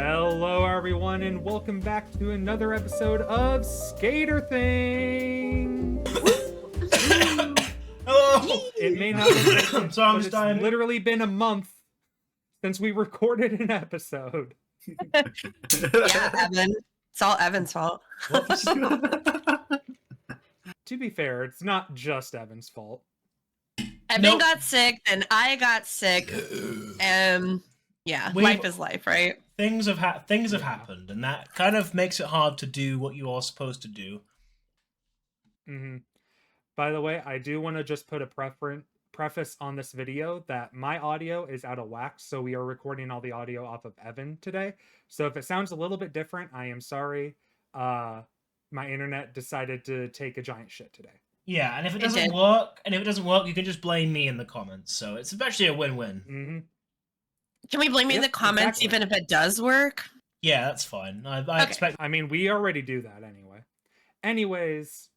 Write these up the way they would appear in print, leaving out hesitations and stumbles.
Hello, everyone, and welcome back to another episode of Skader Thing. Hello. It may not look like it, So I'm but it's dying. literally been a month since we recorded an episode. Yeah, Evan. It's all Evan's fault. Whoops. To be fair, it's not just Evan's fault. Evan Nope. got sick, then I got sick. Yeah, We've- life is life, right? Things have Yeah. happened, and that kind of makes it hard to do what you are supposed to do. By the way, I do want to just put a preface on this video that my audio is out of whack, so we are recording all the audio off of Evan today. So if it sounds a little bit different, I am sorry. My internet decided to take a giant shit today. Yeah, and if it It doesn't did. work, you can just blame me in the comments. So it's actually a win-win. Can we blame me in the Yep, comments exactly. even if it does work? Yeah, that's fine. I Okay. expect. I mean, we already do that anyway. Anyways,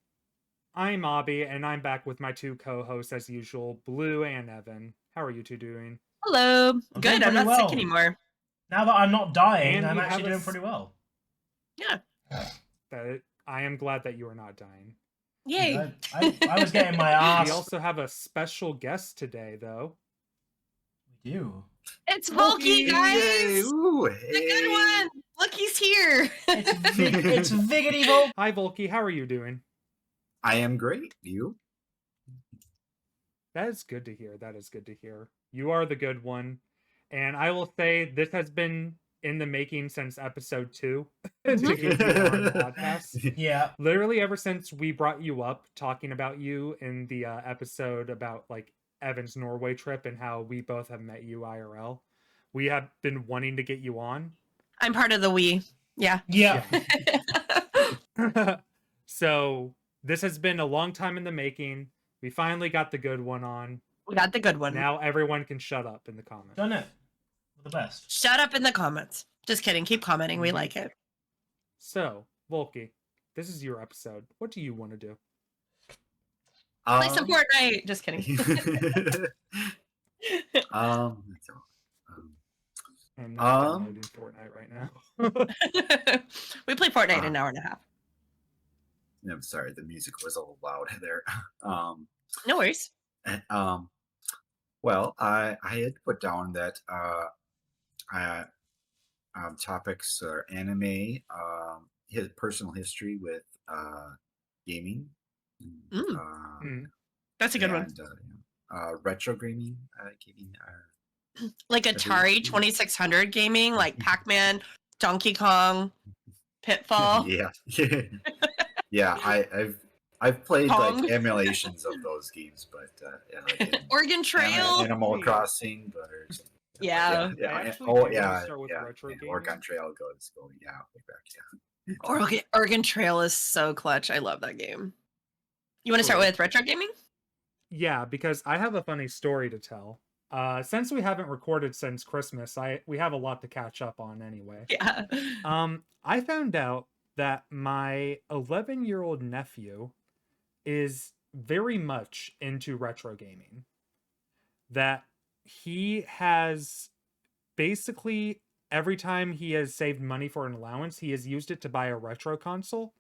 I'm Obby, and I'm back with my two co-hosts as usual, Blue and Evan. How are you two doing? Hello. I'm Good, doing I'm pretty not well. sick anymore. Now that I'm not dying, And I'm we actually have doing pretty well. Yeah. I am glad that you are not dying. Yay. I was getting my ass. We also have a special guest today, though. We do. It's Vulky, guys. Yay. Ooh, hey. The good one. Look, he's here. It's Viggity Volk. Hi, Vulky. How are you doing? I am great. You? That is good to hear. That is good to hear. You are the good one. And I will say this has been in the making since episode 2 to get you on the podcast. Yeah. Literally ever since we brought you up talking about you in the episode about like Evan's Norway trip and how we both have met you IRL. We have been wanting to get you on. I'm part of the we. Yeah. Yeah. So this has been a long time in the making. We finally got the good one on. We got the good one. Now everyone can shut up in the comments. Done it. We're the best. Shut up in the comments. Just kidding. Keep commenting. We Mhm. like it. So, Vulky, this is your episode. What do you want to do? Play some Fortnite. Just kidding. that's all. I'm not Um, downloading Fortnite right now. We play Fortnite in an hour and a half. I'm sorry, the music was a little loud there. No worries. Well, I had put down that topics are anime, his personal history with gaming, That's a good one. and retro gaming, Like Atari 2600 gaming, like Pac-Man, Donkey Kong, Pitfall. yeah, yeah. I've played Pong. like emulations of those games, but like Oregon Trail. Animal Crossing, but Yeah. I actually Oh do yeah, wanna start with retro yeah. gaming. Oregon Trail goes yeah, way back, Oregon Trail is so clutch. I love that game. You want to start Cool. with retro gaming? Yeah, because I have a funny story to tell. Since we haven't recorded since Christmas, we have a lot to catch up on anyway. Yeah. I found out that my 11-year-old nephew is very much into retro gaming. That he has basically every time he has saved money for an allowance, he has used it to buy a retro console.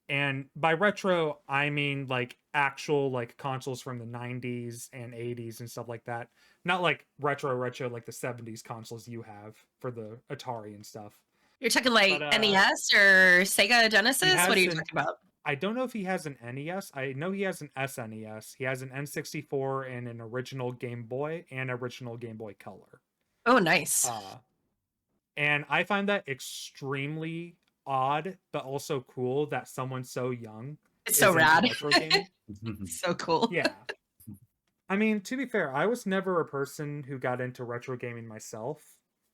And by retro, I mean like actual like consoles from the 90s and 80s and stuff like that. Not like retro like the 70s consoles you have for the Atari and stuff. You're talking like But, NES or Sega Genesis? What are you has talking about? I don't know if he has an NES. I know he has an SNES. He has an N64 and an original Game Boy and original Game Boy Color. Oh, nice. And I find that extremely odd, but also cool that someone so young It's so is into rad. retro gaming. So cool. Yeah. I mean, to be fair, I was never a person who got into retro gaming myself.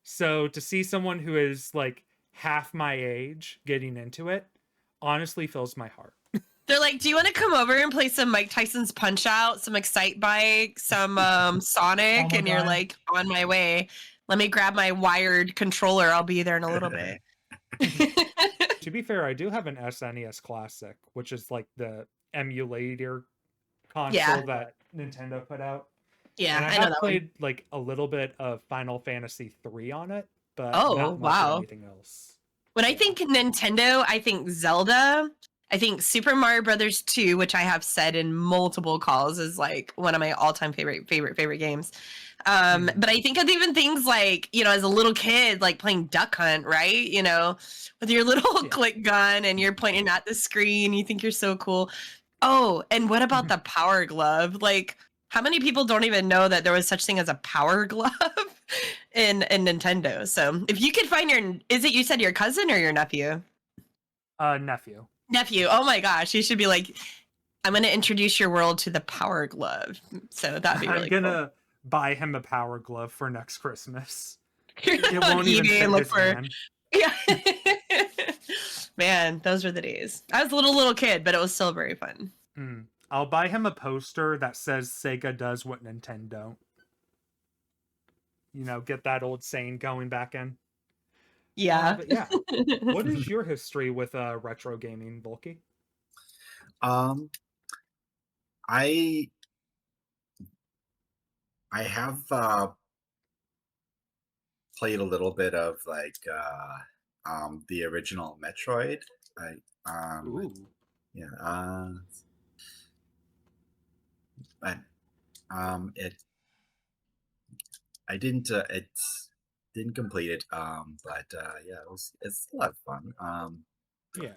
So to see someone who is like half my age getting into it honestly fills my heart. They're like, do you want to come over and play some Mike Tyson's Punch Out, some Excite Bike, some Sonic? Oh my And you're God. like, on my way. Let me grab my wired controller. I'll be there in a little bit. To be fair, I do have an SNES Classic, which is like the emulator console Yeah. that Nintendo put out. Yeah, And I I know have that one. played like a little bit of Final Fantasy 3 on it. but Oh, not much of wow. anything else. When I Yeah. think Nintendo, I think Zelda. I think Super Mario Brothers 2, which I have said in multiple calls is like one of my all-time favorite games. But I think of even things like, as a little kid, like playing Duck Hunt, right? With your little Yeah. click gun and you're pointing at the screen, you think you're so cool. Oh, and what about the Power Glove? Like, how many people don't even know that there was such thing as a Power Glove in Nintendo? So if you could find you said your cousin or your nephew? Nephew. Nephew. Oh my gosh, you should be like, I'm going to introduce your world to the Power Glove. So that'd be really I'm gonna buy him a Power Glove for next Christmas. cool. It won't even fit his hand. Yeah. Man, those were the days. I was a little kid, but it was still very fun. I'll buy him a poster that says Sega does what Nintendo don't. Get that old saying going back in. Yeah. But yeah, what is your history with retro gaming, Vulky? I have played a little bit of like the original Metroid. Ooh. Yeah. But I didn't didn't complete it. But yeah, it's a lot of fun. Yeah.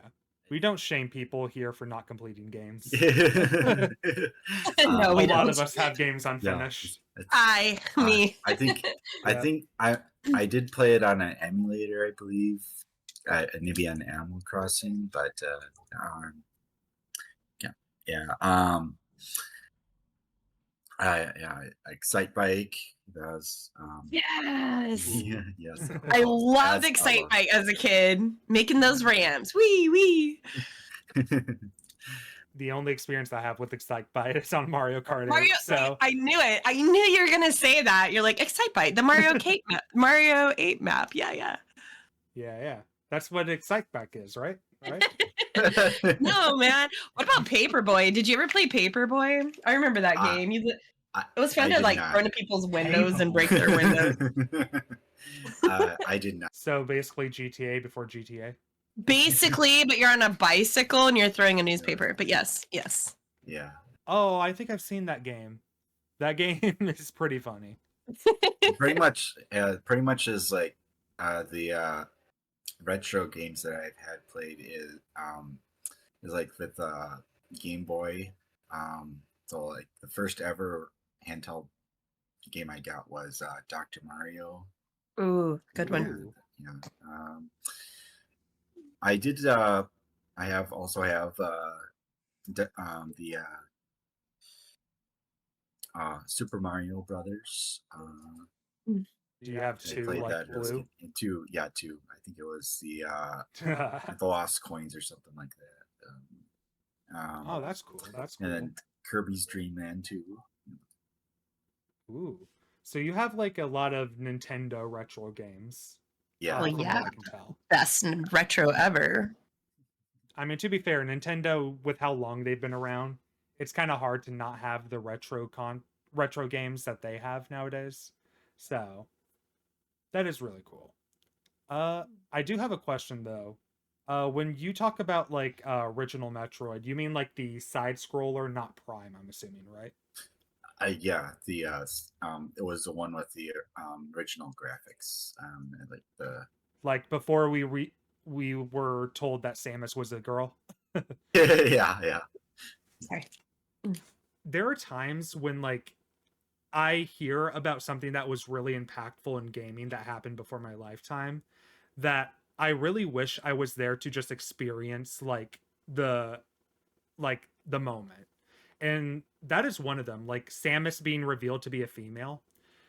We don't shame people here for not completing games. No, A we lot don't. of us have games unfinished. Me. I think I did play it on an emulator, I believe, maybe on Animal Crossing, but Excite Bike. That was Yes. yes. I loved That's Excite Bike as a kid, making those ramps. Wee. The only experience I have with Excite Bike is on Mario Kart 8. Mario, So I knew it. I knew you were gonna say that. You're like Excite Bike, the Mario 8 map. Yeah. yeah. That's what Excite Bike is, right? Right? No, man. What about Paperboy? Did you ever play Paperboy? I remember that game. It was fun to like run into people's windows and break their windows. I did not. So basically GTA before GTA. Basically, but you're on a bicycle and you're throwing a newspaper. But yes. Yeah. Oh, I think I've seen that game. That game is pretty funny. pretty much is like the retro games that I've had played is like with Game Boy. So like the first ever handheld game I got was Dr. Mario. Ooh, good one. Yeah. I did. I also have the Super Mario Brothers. Do you have I two played like that. blue? Two. I think it was the Lost Coins or something like that. Oh, that's cool. That's cool. And then Kirby's Dream Land 2. Ooh. So you have like a lot of Nintendo retro games. Yeah. Well, from yeah. what I can tell. Best retro ever. I mean, to be fair, Nintendo, with how long they've been around, it's kind of hard to not have the retro games that they have nowadays. So that is really cool. I do have a question though. When you talk about like original Metroid, you mean like the side scroller, not Prime, I'm assuming, right? Yeah, it was the one with the original graphics, like before we were told that Samus was a girl. yeah. Sorry. There are times when like I hear about something that was really impactful in gaming that happened before my lifetime that I really wish I was there to just experience like the moment. And that is one of them, like Samus being revealed to be a female.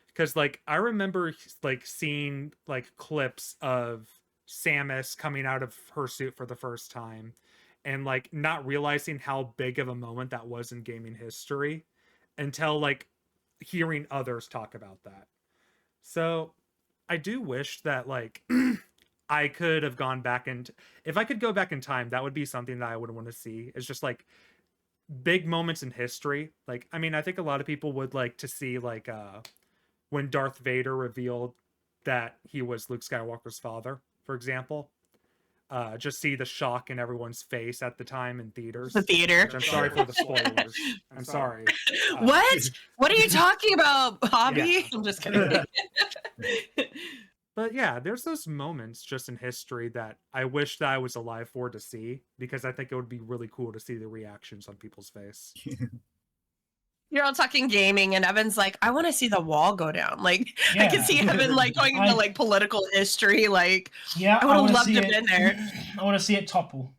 Because like I remember like seeing like clips of Samus coming out of her suit for the first time and like not realizing how big of a moment that was in gaming history until like hearing others talk about that. So I do wish that like I could have gone back and if I could go back in time, that would be something that I would want to see. It's just like big moments in history. Like, I mean, I think a lot of people would like to see like when Darth Vader revealed that he was Luke Skywalker's father, for example. Just see the shock in everyone's face at the time in theaters. The theater. Which I'm sorry for the spoilers. I'm sorry. What? What are you talking about, Obby? Yeah. I'm just kidding. But yeah, there's those moments just in history that I wish that I was alive for to see, because I think it would be really cool to see the reactions on people's face. You're all talking gaming, and Evan's like, I want to see the wall go down. Like, I can Yeah. see Evan like going into like political history. Like, Yeah, I would have wanna loved see to have it- been there. I want to see it topple.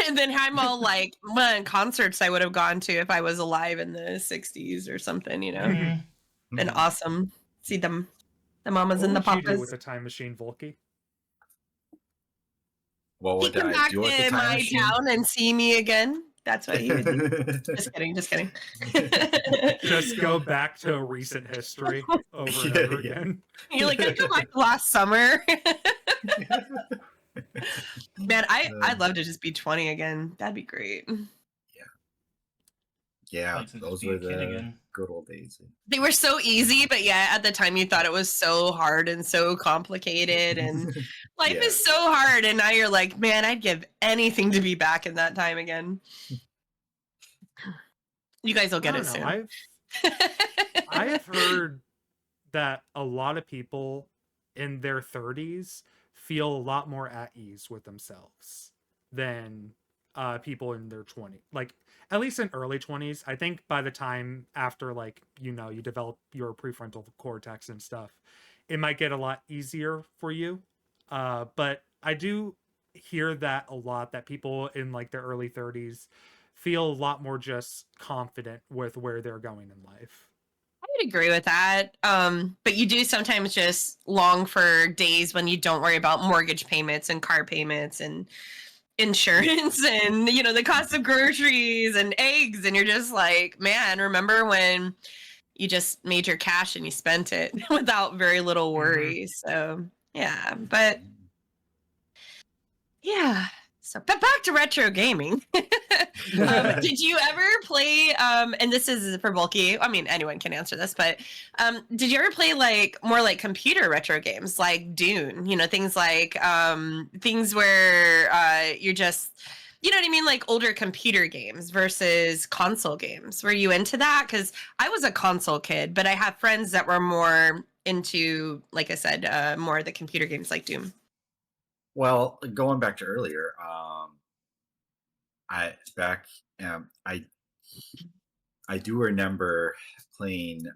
And then I'm all like, what concerts I would have gone to if I was alive in the 60s or something, you know? Mhm. Been awesome. See them, the mamas and the What would you do papas. with a time machine, Vulky? What would Come I back do with the to time my machine? town and see me again. That's what he would do. Just kidding, just kidding. Just go back to recent history over and over Yeah. again. You're like, can I go back to last summer? Man, I'd love to just be 20 again. That'd be great. Yeah, Like to just those be were a kid the again. good old days. They were so easy, but yeah, at the time you thought it was so hard and so complicated, and life Yeah. is so hard. And now you're like, man, I'd give anything to be back in that time again. You guys will I get don't it know. soon. I have heard that a lot of people in their 30s feel a lot more at ease with themselves than people in their 20s. Like, at least in early 20s. I think by the time after, like, you develop your prefrontal cortex and stuff, it might get a lot easier for you. But I do hear that a lot, that people in like their early 30s feel a lot more just confident with where they're going in life. I would agree with that. But you do sometimes just long for days when you don't worry about mortgage payments and car payments and insurance and the cost of groceries and eggs, and you're just like, man, remember when you just made your cash and you spent it without very little worry. So yeah, but yeah. So, but back to retro gaming. Did you ever play? And this is for Bulky. I mean, anyone can answer this, but did you ever play like more like computer retro games, like Dune? Things like things where you're just, you know what I mean, like older computer games versus console games. Were you into that? Because I was a console kid, but I have friends that were more into, like I said, more of the computer games like Doom. Well, going back to earlier, I do remember playing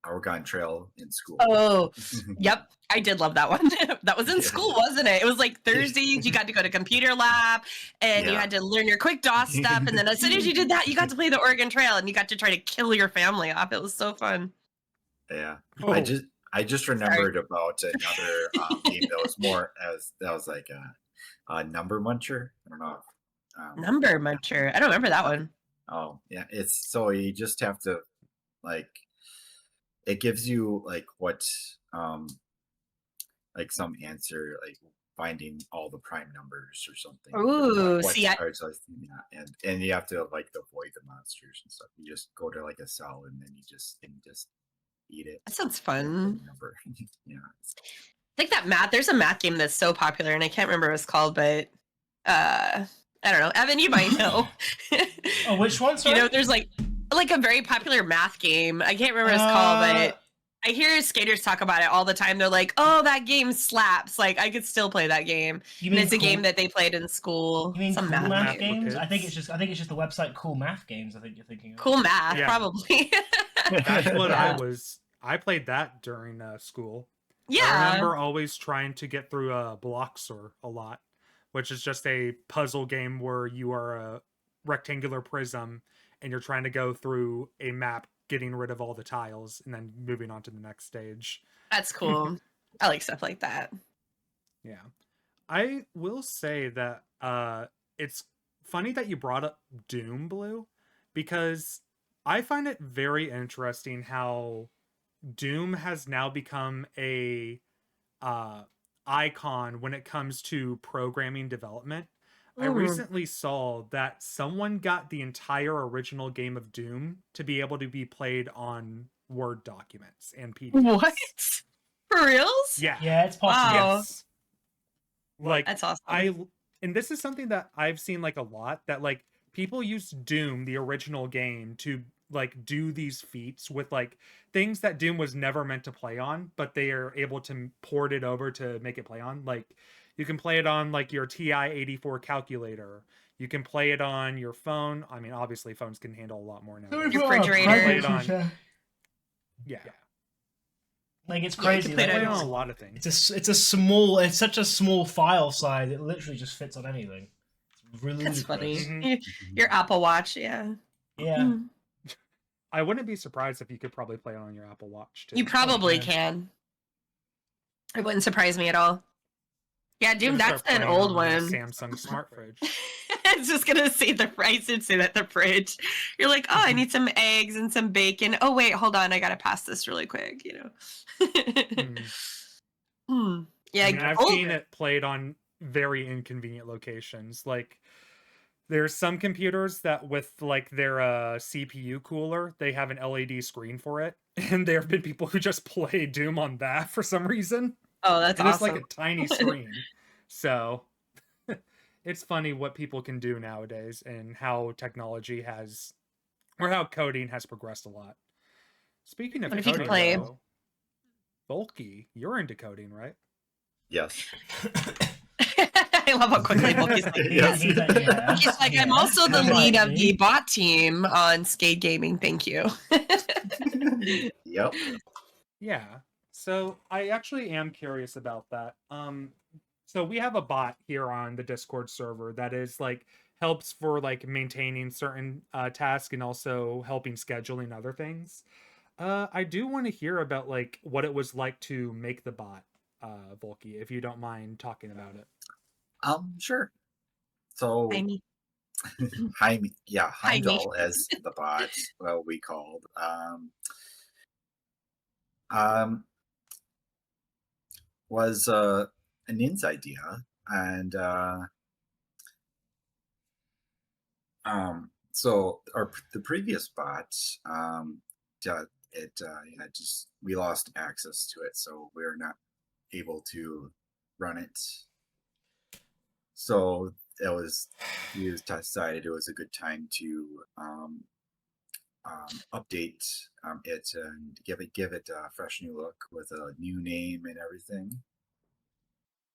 Oregon Trail in school. Oh, yep. I did love that one. That was in Yeah. school, wasn't it? It was like Thursdays. You got to go to computer lab and you Yeah. had to learn your quick DOS stuff. And then as soon as you did that, you got to play the Oregon Trail and you got to try to kill your family off. It was so fun. Yeah, Oh, I just remembered about another game that was like a number muncher. I don't know. Number Muncher. I don't remember that one. Oh yeah, it's so you just have to like it gives you like what like some answer, like finding all the prime numbers or something. Ooh, What see, cards are- yeah, and you have to like avoid the monsters and stuff. You just go to like a cell and then you just eat it. That sounds and fun. Number. Yeah. Like that math. There's a math game that's so popular and I can't remember what it's called, but I don't know. Evan, you might know. Oh, which one? Sorry? There's like a very popular math game. I can't remember what it's called, but I hear skaters talk about it all the time. They're like, "Oh, that game slaps!" Like I could still play that game. You And it's a cool- game that they played in school. You mean Some Cool math Math game. Games? Kids. I think it's just the website Cool Math Games. I think you're thinking of. Cool math, Yeah. probably. That's what Yeah. I played that during school. I Yeah. remember always trying to get through a Bloxer a lot, which is just a puzzle game where you are a rectangular prism and you're trying to go through a map, getting rid of all the tiles and then moving on to the next stage. That's cool. I like stuff like that. Yeah. I will say that it's funny that you brought up Doom, Blue, because I find it very interesting how Doom has now become a icon when it comes to programming development. I Mm. recently saw that someone got the entire original game of Doom to be able to be played on Word documents and PDFs. What? For reals? Yeah. Yeah, it's possible. Wow. Yes. Like That's awesome. and this is something that I've seen like a lot, that like people use Doom, the original game, to like do these feats with like things that Doom was never meant to play on, but they are able to port it over to make it play on. Like you can play it on like your TI-84 calculator. You can play it on your phone. I mean, obviously phones can handle a lot more now. Refrigerator. Play it on, yeah. Like it's Yeah, crazy. you can Play play it it on Like, a lot of things. it's such a small file size. It literally just fits on anything. It's really That's ludicrous. funny. Your Apple Watch, yeah. Yeah. Mm. I wouldn't be surprised if you could probably play it on your Apple Watch too. You probably yeah. can. It wouldn't surprise me at all. Yeah, You Doom, can that's start an playing old on my one. Samsung smart fridge. I was just gonna say the price and say that the fridge. You're like, oh, I need some eggs and some bacon. Oh wait, hold on, I gotta pass this really quick. You know. Yeah, I mean, I've old- seen it played on very inconvenient locations. Like, there's some computers that with like their CPU cooler, they have an LED screen for it, and there have been people who just play Doom on that for some reason. Oh, that's And it's awesome. like a tiny screen. So it's funny what people can do nowadays and how technology has, or how coding has progressed a lot. Speaking of What if you coding, play- though, Vulky, you're into coding, right? Yes. I love how quickly Vulky's like, Yes. He's like, I'm also the lead of the bot team on Skade Gaming. Thank you. Yep. Yeah. So I actually am curious about that. So we have a bot here on the Discord server that is like helps for like maintaining certain tasks and also helping scheduling other things. I do want to hear about like what it was like to make the bot, Vulky, if you don't mind talking about it. Sure. So I mean, Heimdall as the bot, well, we called. Was an In's idea, and so the previous bot, just we lost access to it, so we're not able to run it. So we decided it was a good time to update it and give it a fresh new look with a new name and everything.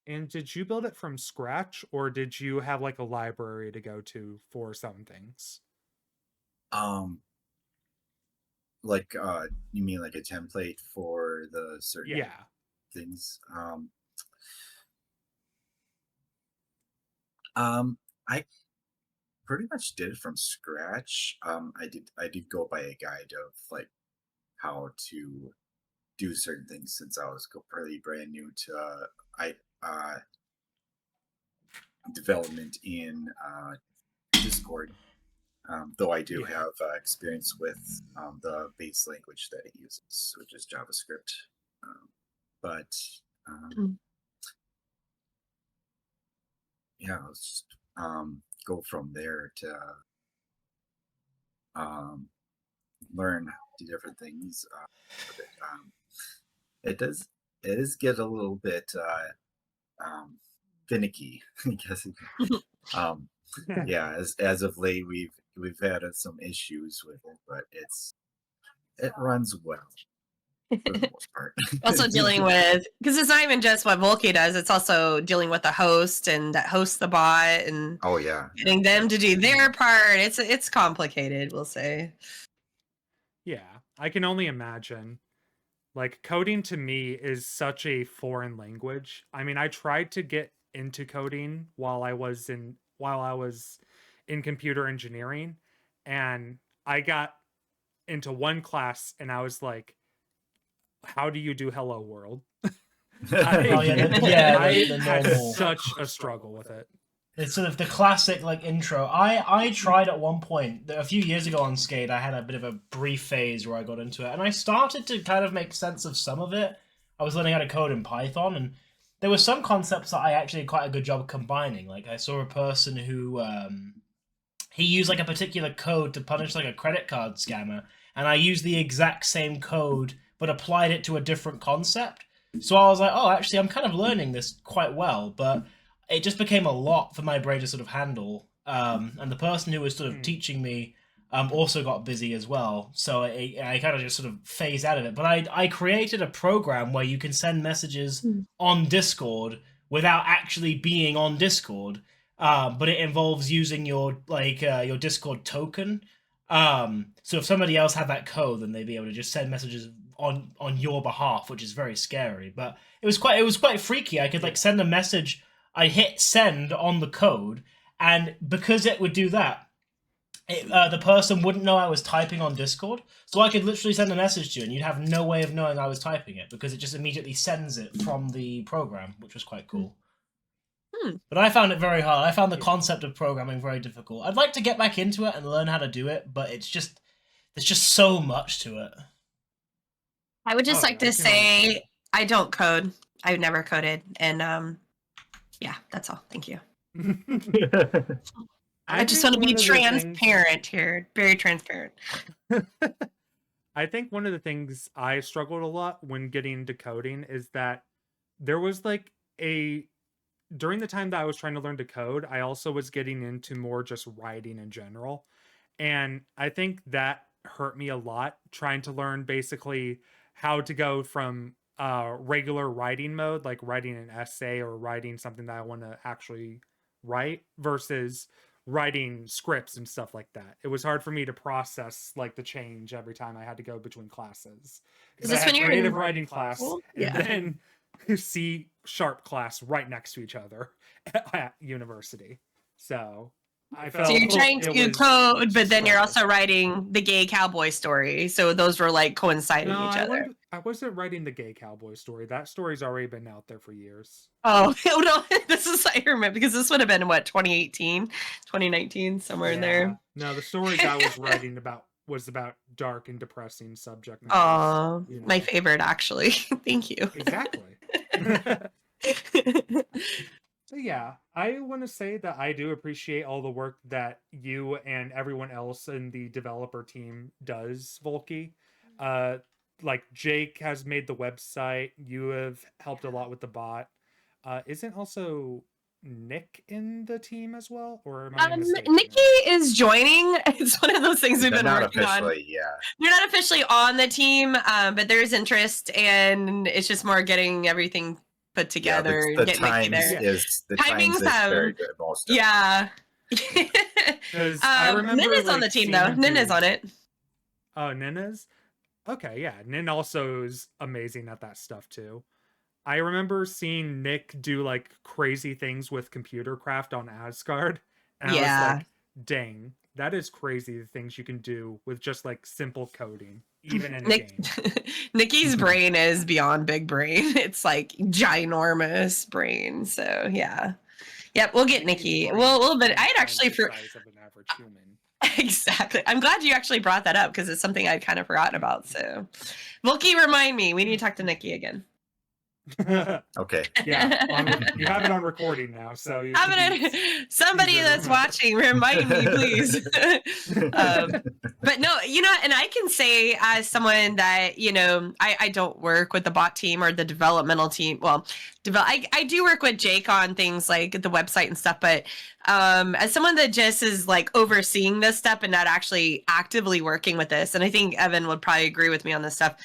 And did you build it from scratch, or did you have like a library to go to for some things? Like you mean like a template for the certain Yeah. things? I pretty much did it from scratch. I did go by a guide of like how to do certain things since I was pretty brand new to development in Discord. Though I do have experience with the base language that it uses, which is JavaScript. Yeah, let's just go from there to learn the different things. It does get a little bit finicky, I guess. Yeah, as of late, we've had some issues with it, but it runs well for the most part. Also dealing with, because it's not even just what Vulky does, it's also dealing with the host and that hosts the bot and Oh yeah, getting them to do their part. It's complicated, we'll say. Yeah, I can only imagine. Like, coding to me is such a foreign language. I mean, I tried to get into coding while I was in computer engineering, and I got into one class and I was like, how do you do hello world? I had such a struggle with it. It's sort of the classic like intro. I tried at one point a few years ago on Skade. I had a bit of a brief phase where I got into it, and I started to kind of make sense of some of it. I was learning how to code in Python, and there were some concepts that I actually did quite a good job combining. Like I saw a person who he used like a particular code to punish like a credit card scammer, and I used the exact same code but applied it to a different concept. So I was like, oh, actually, I'm kind of learning this quite well, but it just became a lot for my brain to sort of handle. And the person who was sort of teaching me also got busy as well, so I kind of just sort of phased out of it. But I created a program where you can send messages on Discord without actually being on Discord, but it involves using your your Discord token. So if somebody else had that code, then they'd be able to just send messages on your behalf, which is very scary. But it was quite freaky. I could like send a message. I hit send on the code, and because it would do that, the person wouldn't know I was typing on Discord. So I could literally send a message to you, and you'd have no way of knowing I was typing it because it just immediately sends it from the program, which was quite cool. But I found it very hard. I found the concept of programming very difficult. I'd like to get back into it and learn how to do it, but there's just so much to it. I would just like to say I don't code. I've never coded, and yeah, that's all. Thank you. I just want to be transparent here. Very transparent. I think one of the things I struggled a lot when getting into coding is that there was like during the time that I was trying to learn to code, I also was getting into more just writing in general. And I think that hurt me a lot, trying to learn basically how to go from regular writing mode, like writing an essay or writing something that I want to actually write, versus writing scripts and stuff like that. It was hard for me to process like the change every time I had to go between classes. Is this when you're creative writing class Yeah. and then C# class right next to each other at university? So I felt So you're trying to code, but then you're also writing the gay cowboy story. So those were like coinciding each other. I wasn't writing the gay cowboy story. That story's already been out there for years. Oh, no, this is, I remember, because this would have been what, 2018, 2019, somewhere in there. No, the stories I was writing was about dark and depressing subject matters. Oh, my favorite, actually. Thank you. Exactly. So yeah, I want to say that I do appreciate all the work that you and everyone else in the developer team does, Vulky. Like Jake has made the website. You have helped a lot with the bot. Isn't also Nick in the team as well? Or am I mistaken? Nikki is joining. It's one of those things we've been working on. Yeah. You're not officially on the team, but there is interest, and it's just more getting everything put together. Yeah, the timings is very good also. Yeah. I remember Nina's on the team though. Nina's on it. Oh, Nina's? Okay, yeah. Nin also is amazing at that stuff too. I remember seeing Nick do like crazy things with computer craft on Asgard. And I was like, dang, that is crazy, the things you can do with just like simple coding, even in a game. Nikki's brain is beyond big brain. It's like ginormous brain. So yeah. Yep, we'll get Nikki. Well, but I'd actually the size of an average human. Exactly. I'm glad you actually brought that up because it's something I'd kind of forgotten about. So Vulky, remind me. We need to talk to Nikki again. Okay. Yeah, you have it on recording now, so somebody that's watching, remind me, please. But no, and I can say as someone that I don't work with the bot team or the developmental team. Well, I do work with Jake on things like the website and stuff, but as someone that just is like overseeing this stuff and not actually actively working with this, and I think Evan would probably agree with me on this stuff.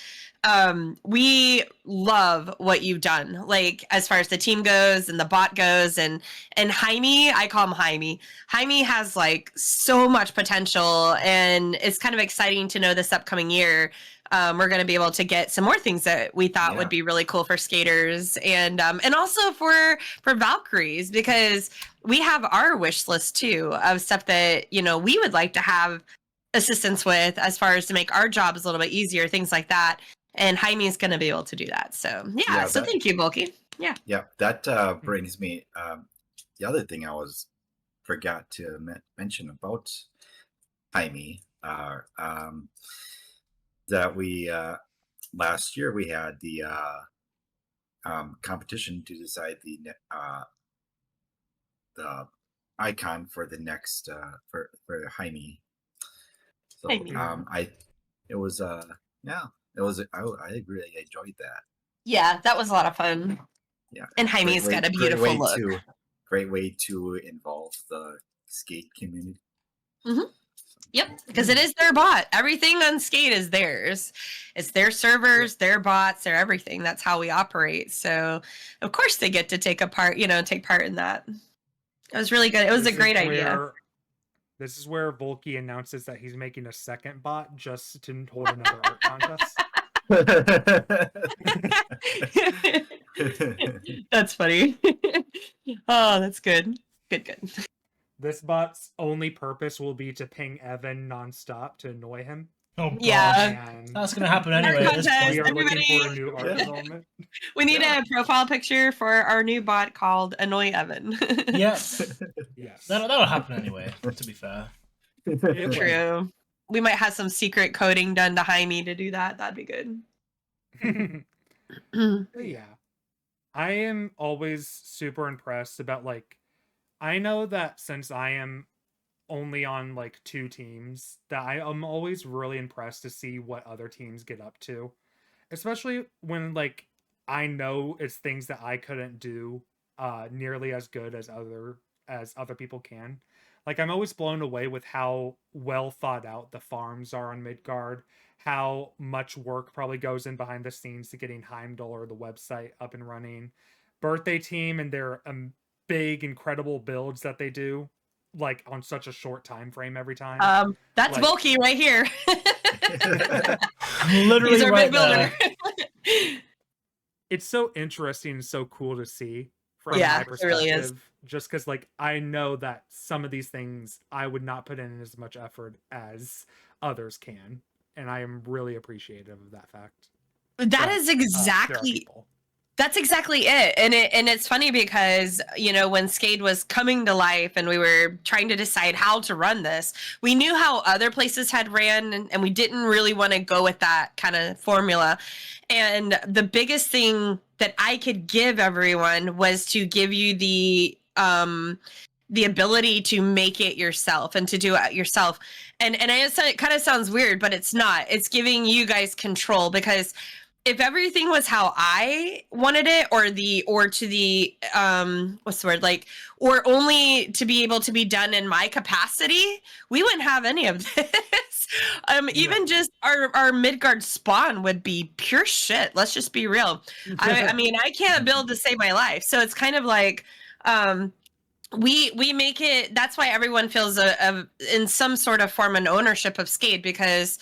We love what you've done, like as far as the team goes and the bot goes, and Jaime, I call him Jaime. Jaime has like so much potential, and it's kind of exciting to know this upcoming year we're going to be able to get some more things that we thought would be really cool for skaters, and also for Valkyries, because we have our wish list too of stuff that we would like to have assistance with as far as to make our jobs a little bit easier, things like that. And Jaime is going to be able to do that. So, so thank you, Vulky. Yeah. Yeah, that brings me, the other thing I forgot to mention about Jaime, that we, last year we had the competition to decide the icon for the next, for Jaime. So, I really enjoyed that. Yeah, that was a lot of fun. Yeah, And Jaime's got a beautiful look. Great way to involve the skate community. Yep, because it is their bot. Everything on Skate is theirs. It's their servers, their bots, their everything. That's how we operate. So, of course, they get to take part in that. It was really good. It was a great idea. This is where Vulky announces that he's making a second bot just to hold another art contest. That's funny. Oh, that's good. Good. This bot's only purpose will be to ping Evan nonstop to annoy him. Oh, gosh. Yeah. And That's going to happen anyway at this point. we are Everybody- looking for a new art development. We need a profile picture for our new bot called Annoy Evan. Yeah, Yes. that'll happen anyway, to be fair. It True. We might have some secret coding done to Jaime to do that. That'd be good. But yeah. I am always super impressed about, like, I know that since I am only on, like, 2 teams, that I am always really impressed to see what other teams get up to. Especially when, like, I know it's things that I couldn't do nearly as good as other people can. Like, I'm always blown away with how well thought out the farms are on Midgard, how much work probably goes in behind the scenes to getting Heimdall or the website up and running. Birthday Team and their big, incredible builds that they do, like, on such a short time frame every time. That's Like- Vulky right here. Literally He's our right big builder. there. It's so interesting and so cool to see from Yeah, my it perspective. really is. Just because, like, I know that some of these things I would not put in as much effort as others can, and I am really appreciative of that fact. That is there are exactly people. That's exactly it. And it's funny because, you know, when Skade was coming to life and we were trying to decide how to run this, we knew how other places had ran and we didn't really want to go with that kind of formula. And the biggest thing that I could give everyone was to give you the ability to make it yourself and to do it yourself. And I know it kind of sounds weird, but it's not. It's giving you guys control, because if everything was how I wanted it, or or only to be able to be done in my capacity, we wouldn't have any of this. Even just our Midgard spawn would be pure shit. Let's just be real. I mean, I can't build to save my life. So it's kind of like, we make it. That's why everyone feels in some sort of form an ownership of Skade, because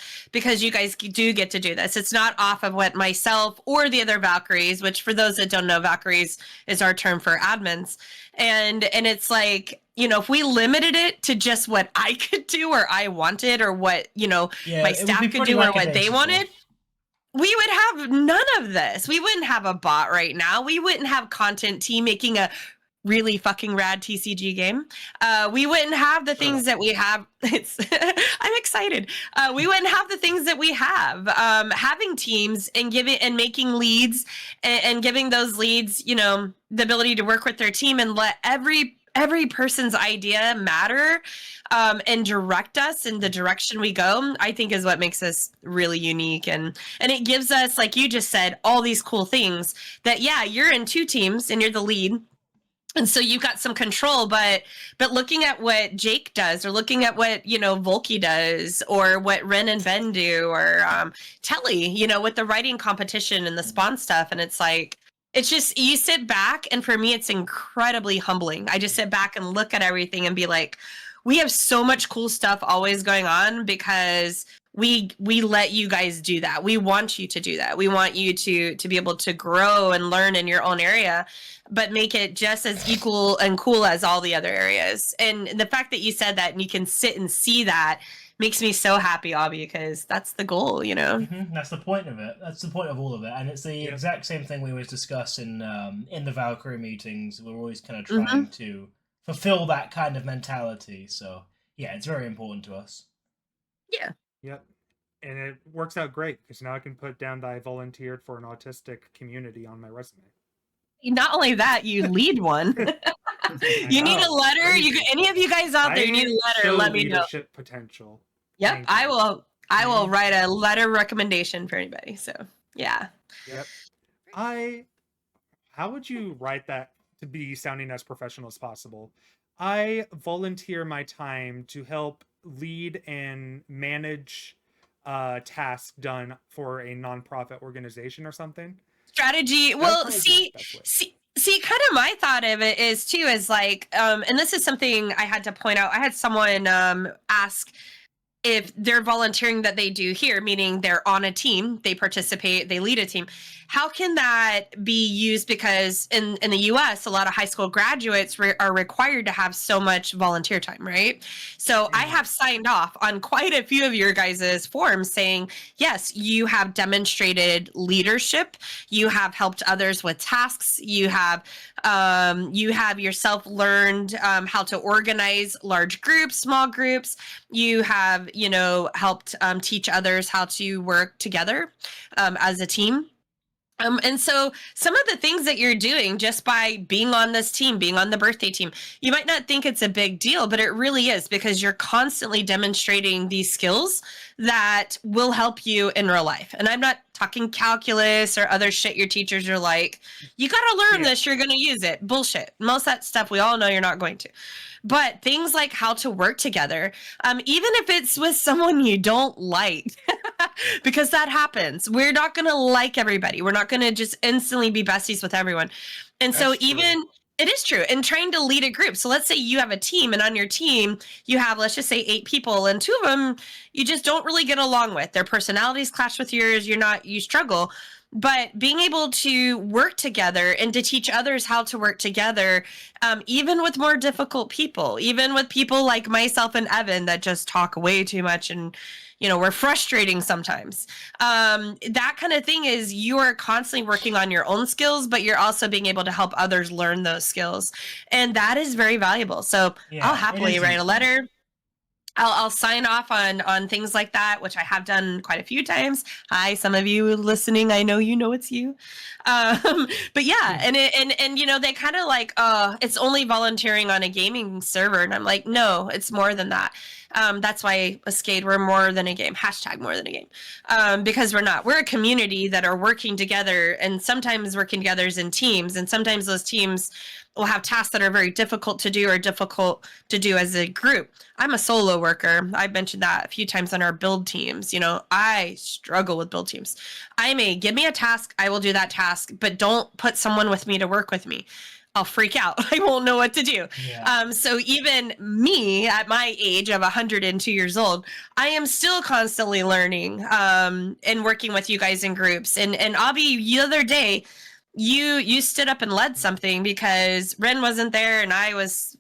you guys do get to do this. It's not off of what myself or the other Valkyries, which for those that don't know, Valkyries is our term for admins, and it's like, you know, if we limited it to just what I could do or I wanted, or what, you know, my staff could do or what they wanted, we would have none of this. We wouldn't have a bot right now. We wouldn't have content team making a really fucking rad TCG game. We wouldn't have the things that we have. I'm excited. We wouldn't have the things that we have. Having teams and making leads and giving those leads, you know, the ability to work with their team and let every person's idea matter, and direct us in the direction we go, I think is what makes us really unique. And it gives us, like you just said, all these cool things that, yeah, you're in 2 teams and you're the lead, and so you've got some control, but looking at what Jake does, or looking at what, you know, Vulky does, or what Ren and Ben do, or Telly, you know, with the writing competition and the spawn stuff, and it's like, it's just, you sit back, and for me, it's incredibly humbling. I just sit back and look at everything and be like, we have so much cool stuff always going on because we let you guys do that. We want you to do that. We want you to be able to grow and learn in your own area, but make it just as equal and cool as all the other areas. And the fact that you said that and you can sit and see that makes me so happy, Obby, because that's the goal, you know? Mm-hmm. That's the point of it. That's the point of all of it. And it's the exact same thing we always discuss in the Valkyrie meetings. We're always kind of trying to fulfill that kind of mentality. So, yeah, it's very important to us. Yeah. Yep. And it works out great, because now I can put down that I volunteered for an autistic community on my resume. Not only that, you lead one. You need a letter. Any of you guys out there, you need a letter. Let me know. Leadership potential. Yep, I will write a letter recommendation for anybody. So yeah. Yep. How would you write that to be sounding as professional as possible? I volunteer my time to help lead and manage task done for a nonprofit organization or something. Strategy. That's Well, probably the see, best way. see, kind of my thought of it is too is like, and this is something I had to point out. I had someone ask if they're volunteering that they do here, meaning they're on a team, they participate, they lead a team. How can that be used? Because in the US, a lot of high school graduates are required to have so much volunteer time, right? So I have signed off on quite a few of your guys' forms saying, yes, you have demonstrated leadership, you have helped others with tasks, you have yourself learned how to organize large groups, small groups, you have helped teach others how to work together as a team. And so some of the things that you're doing just by being on this team, being on the birthday team, you might not think it's a big deal, but it really is, because you're constantly demonstrating these skills that will help you in real life. And I'm not talking calculus or other shit your teachers are like, you got to learn this, you're going to use it. Bullshit. Most of that stuff we all know you're not going to. But things like how to work together, even if it's with someone you don't like, because that happens. We're not going to like everybody. We're not going to just instantly be besties with everyone. And so even it is true. And trying to lead a group. So let's say you have a team, and on your team, you have, let's just say 8 people, and 2 of them you just don't really get along with. Their personalities clash with yours. You struggle. But being able to work together and to teach others how to work together, even with more difficult people, even with people like myself and Evan that just talk way too much and, we're frustrating sometimes. That kind of thing is you are constantly working on your own skills, but you're also being able to help others learn those skills. And that is very valuable. So I'll happily write a letter. I'll sign off on things like that, which I have done quite a few times. Hi, some of you listening, I know it's you. But yeah, and they kind of like, it's only volunteering on a gaming server, and I'm like, no, it's more than that. That's why a Skade, we're more than a game. # more than a game. Because we're not. We're a community that are working together, and sometimes working together is in teams, and sometimes those teams will have tasks that are very difficult to do or difficult to do as a group. I'm a solo worker. I've mentioned that a few times on our build teams. I struggle with build teams. Give me a task, I will do that task, but don't put someone with me to work with me. I'll freak out. I won't know what to do. Yeah. So even me at my age of 102 years old, I am still constantly learning and working with you guys in groups. And Obby, the other day, you stood up and led something because Ren wasn't there and I was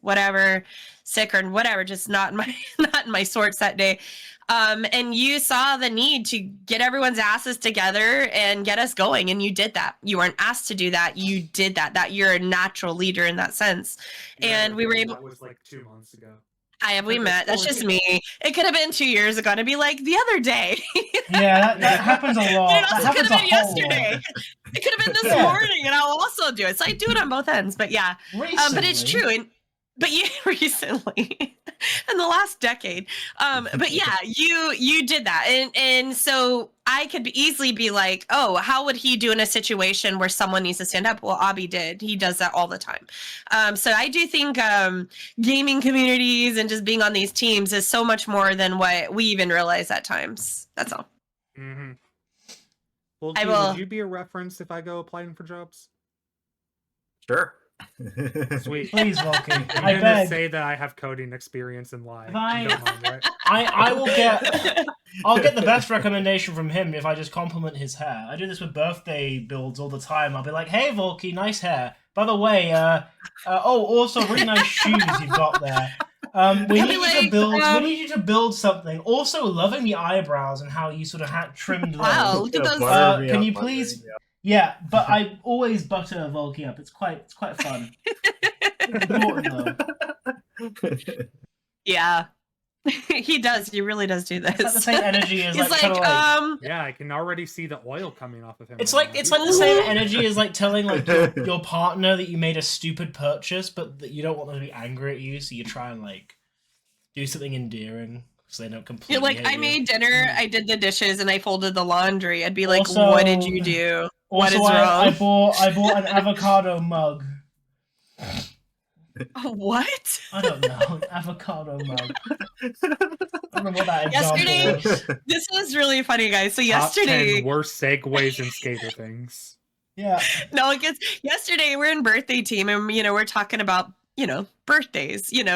sick or whatever, just not in my sorts that day. And you saw the need to get everyone's asses together and get us going, and you did that. You weren't asked to do that. You did that. That you're a natural leader in that sense. Yeah, and we were able. That was like 2 months ago. We met. That's just me. It could have been 2 years ago. To be like the other day. Yeah, that happens a lot. It also could have been yesterday. It could have been this morning, and I'll also do it. So I do it on both ends. But yeah, but it's true. But you recently, in the last decade, but yeah, you did that, and so I could easily be like, oh, how would he do in a situation where someone needs to stand up? Well, Obby did. He does that all the time. So I do think gaming communities and just being on these teams is so much more than what we even realize at times. That's all. Mm-hmm. Well, would you be a reference if I go applying for jobs? Sure. Sweet. Please, Vulky. I'm gonna say that I have coding experience and lie. You don't mind, right? I'll get the best recommendation from him if I just compliment his hair. I do this with birthday builds all the time. I'll be like, "Hey, Vulky, nice hair. By the way, also really nice shoes you've got there. We need you to build something. Also, loving the eyebrows and how you sort of trimmed them. Wow, look at those. Can you please?" Yeah, but I always butter Vulky up. It's quite fun. Important though. Yeah. He does. He really does do this. It's like the same energy as He's like yeah, I can already see the oil coming off of him. It's like the same energy as like telling like your partner that you made a stupid purchase, but that you don't want them to be angry at you, so you try and like do something endearing. So they don't completely. You're like, I made dinner, I did the dishes, and I folded the laundry. I'd be like, what did you do? What Also, is wrong? I bought an avocado mug. What? I don't know, an avocado mug. I don't know what that example Yesterday, was. this was really funny, guys. So Top yesterday, 10 worst segues in Skader things. Yeah. no, it gets yesterday we're in birthday team and we're talking about, birthdays, and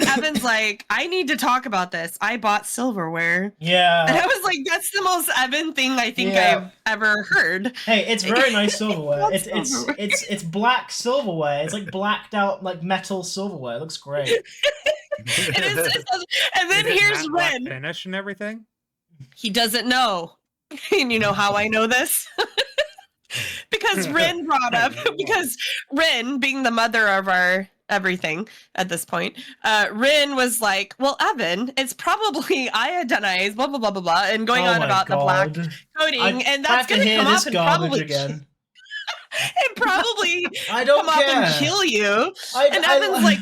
Evan's like, I need to talk about this. I bought silverware. And Yeah. I was like, that's the most Evan thing I think Yeah. I've ever heard. Hey, it's very nice silverware. Love It's silverware. it's black silverware. It's like blacked out like metal silverware. It looks great. And then Is it here's matte black Ren. finish and everything. He doesn't know. And you know how I know this? Because Ren brought up, because Ren, being the mother of our everything at this point, Ren was like, well, Evan, it's probably iodinized, blah, blah, blah, blah, blah, and going on my about the black God. coating, and I that's have to going to hear come this up and garbage probably, again. and probably I don't come up and care. kill you. And Evan's like,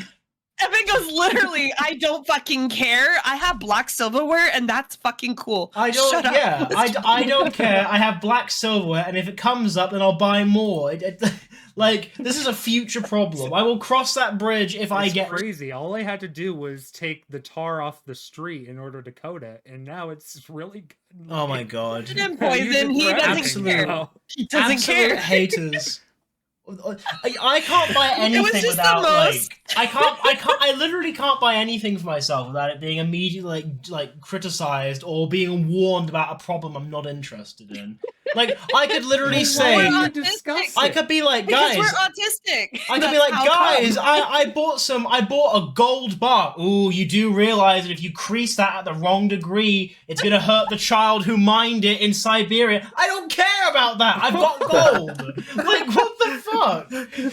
Evan goes, literally, I don't fucking care. I have black silverware, and that's fucking cool. I don't. Shut up. Yeah, I don't care. I have black silverware, and if it comes up, then I'll buy more. Like, this is a future problem. I will cross that bridge if I It's get. crazy. All I had to do was take the tar off the street in order to coat it, and now it's really good. Oh my God! And I use poison, it he for doesn't everything care. now. He doesn't Absolute care. haters. I can't buy It was anything just the without most- I literally can't buy anything for myself without it being immediately like criticized or being warned about a problem I'm not interested in. Like, I could literally Why say, would you autistic. discuss I it? could be like, Because guys, we're autistic. I could That's be like, how guys, come. I bought a gold bar. Ooh, you do realize that if you crease that at the wrong degree, it's gonna hurt the child who mined it in Siberia. I don't care about that. I've got gold. Like, what the fuck?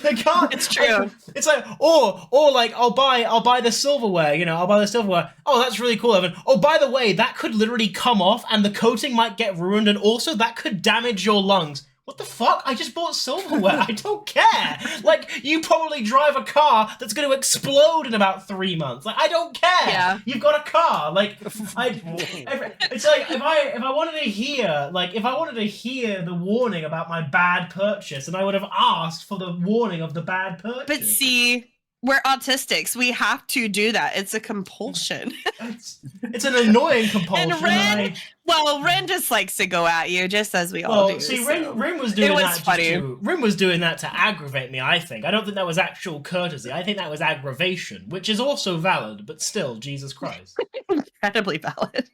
I can't. It's true. It's like, or like, I'll buy the silverware. I'll buy the silverware. Oh, that's really cool, Evan. Oh, by the way, that could literally come off, and the coating might get ruined, and also that could damage your lungs. What the fuck? I just bought silverware. I don't care. Like, you probably drive a car that's going to explode in about 3 months. Like, I don't care. Yeah. You've got a car. Like, it's like if I wanted to hear the warning about my bad purchase, and I would have asked for the warning of the bad purchase. But see, we're autistics. We have to do that. It's a compulsion. It's an annoying compulsion. And Ren just likes to go at you, just as we all do. See, so. Rin was doing was that. funny. Rin was doing that to aggravate me. I think. I don't think that was actual courtesy. I think that was aggravation, which is also valid, but still, Jesus Christ. Incredibly valid.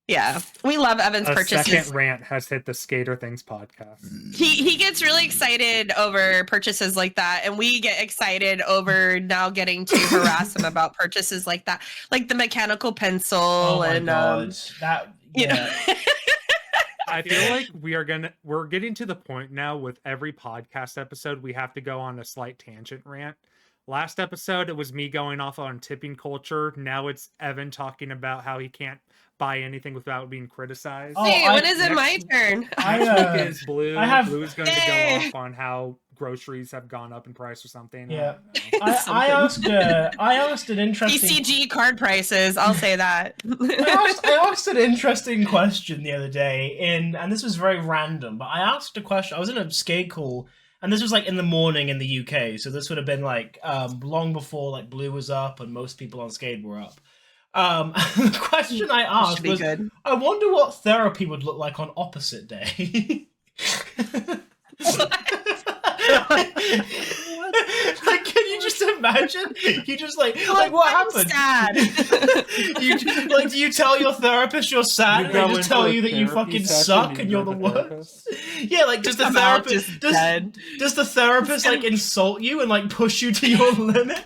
Yeah, we love Evan's A purchases. second rant has hit the Skater Things podcast. He gets really excited over purchases like that, and we get excited over now getting to harass him about purchases like that, like the mechanical pencil Oh my and God. That you know. I feel like we're getting to the point now with every podcast episode we have to go on a slight tangent rant. Last episode it was me going off on tipping culture. Now it's Evan talking about how he can't buy anything without being criticized. Oh, Hey, when is it next- my turn? Next week is Blue. Blue's going to Yay! go off on how groceries have gone up in price or something. Yeah. Something. I asked an interesting. PCG card prices. I'll say that. I asked an interesting question the other day, and this was very random, but I asked a question. I was in a skate call, and this was like in the morning in the UK, so this would have been like long before like Blue was up and most people on Skade were up. The question I asked Should be was, good. I wonder what therapy would look like on opposite day. Like, can you just imagine? You just like what happened? Sad. Do you tell your therapist you're sad, and they just tell you that you fucking suck and you're the worst? Yeah, like does the Come out therapist just dead. does the therapist like insult you and like push you to your limit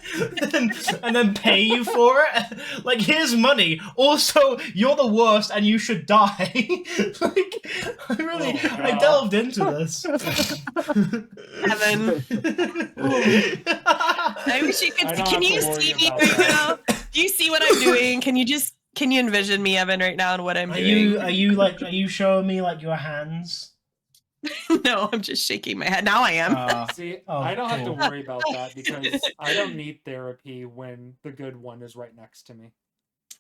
and then pay you for it? Like, here's money. Also, you're the worst and you should die. Like, I delved into this. Evan. I wish you could. I don't Can have you to worry see me about right that. now? Do you see what I'm doing? Can you envision me, Evan, right now and what I'm doing? Are you showing me like your hands? No, I'm just shaking my head. Now I am. See, Oh, I don't have to cool. worry about that because I don't need therapy when the good one is right next to me.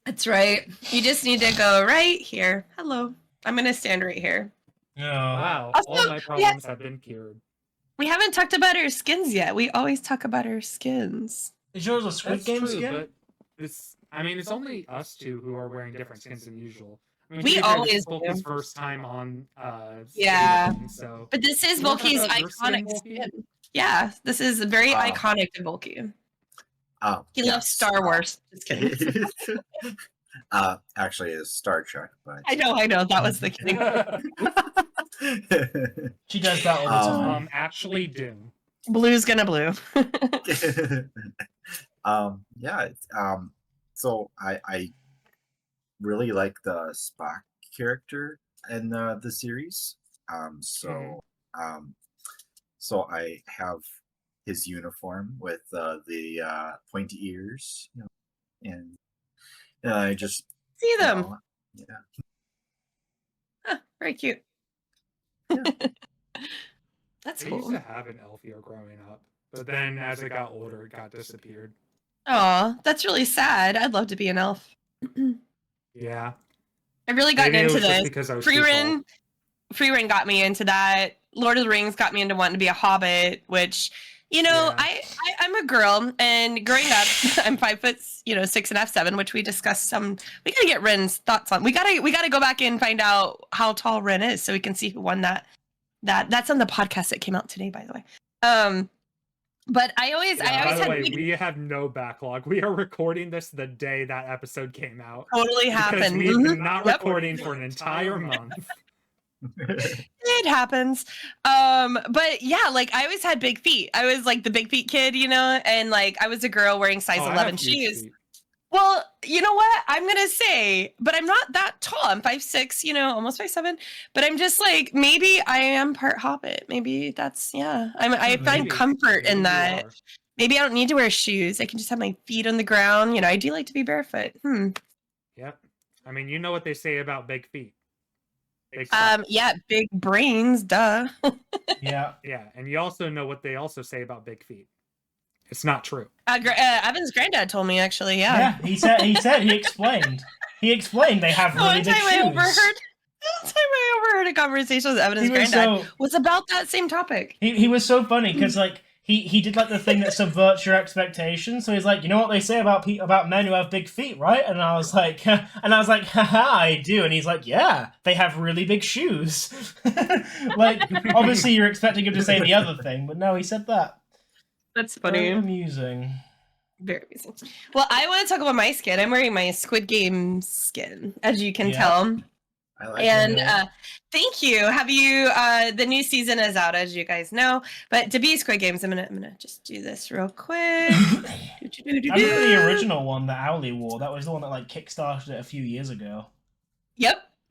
That's right. You just need to go right here. Hello. I'm gonna stand right here. Wow, Also, all my problems have been cured. we haven't talked about our skins yet. We always talk about our skins. Is yours a Squid That's Game true, skin? but it's only us two who are wearing different skins than usual. I mean, We to be fair, this always is Vulky's do. first time on Yeah. Skader, so But this is You wanna talk Vulky's about your skin, iconic Vulky? skin. Yeah, this is very Wow. iconic to Vulky. He loves Yes. Star Wars. Just kidding. Actually, it's Star Trek, but I know. That was the kidding. She does that all the time. Actually, Doom. Blue's gonna blue. Yeah. So I really like the Spock character in the series. So I have his uniform with the pointy ears, and I just See them. yeah. Huh, very cute. Yeah. That's I used cool. to have an elf ear growing up, but then as I got older, it got disappeared. Oh, that's really sad. I'd love to be an elf. Yeah. I've really gotten Maybe it into was just this. because I was too tall. Freerin got me into that. Lord of the Rings got me into wanting to be a hobbit, which, Yeah. I'm a girl, and growing up, I'm 5 foot, 6.5, 7, which we discussed some. We gotta get Ren's thoughts on. We gotta go back and find out how tall Ren is, so we can see who won that. That's on the podcast that came out today, by the way. But I always By the had way, big- we have no backlog. We are recording this the day that episode came out. totally Because happened. we've been not Yep. recording for an entire month. It happens. But yeah, like I always had big feet. I was like the big feet kid, and like I was a girl wearing size Oh, I 11 have huge shoes. feet. Well, you know what? I'm gonna say, but I'm not that tall. I'm 5'6", almost 5'7". But I'm just like, maybe I am part hobbit. Maybe that's I find Maybe. comfort Maybe in you that. are. Maybe I don't need to wear shoes. I can just have my feet on the ground. I do like to be barefoot. Yep. I mean, you know what they say about big feet. They suck. Yeah, big brains, duh. Yeah. Yeah, and you also know what they also say about big feet. It's not true. Evan's granddad told me actually. Yeah, he explained. He explained they have really big shoes. The one time I overheard a conversation with Evan's granddad was about that same topic. He was so funny because like he did like the thing that subverts your expectations. So he's like, you know what they say about men who have big feet, right? And I was like, haha, I do. And he's like, yeah, they have really big shoes. Like, obviously you're expecting him to say the other thing, but no, he said that. That's funny. Very amusing. Very amusing. Well, I want to talk about my skin. I'm wearing my Squid Games skin, as you can tell. I like And it. thank you. Have you? The new season is out, as you guys know. But to be Squid Games, I'm gonna just do this real quick. I remember the original one that Owly wore. That was the one that like kickstarted it a few years ago.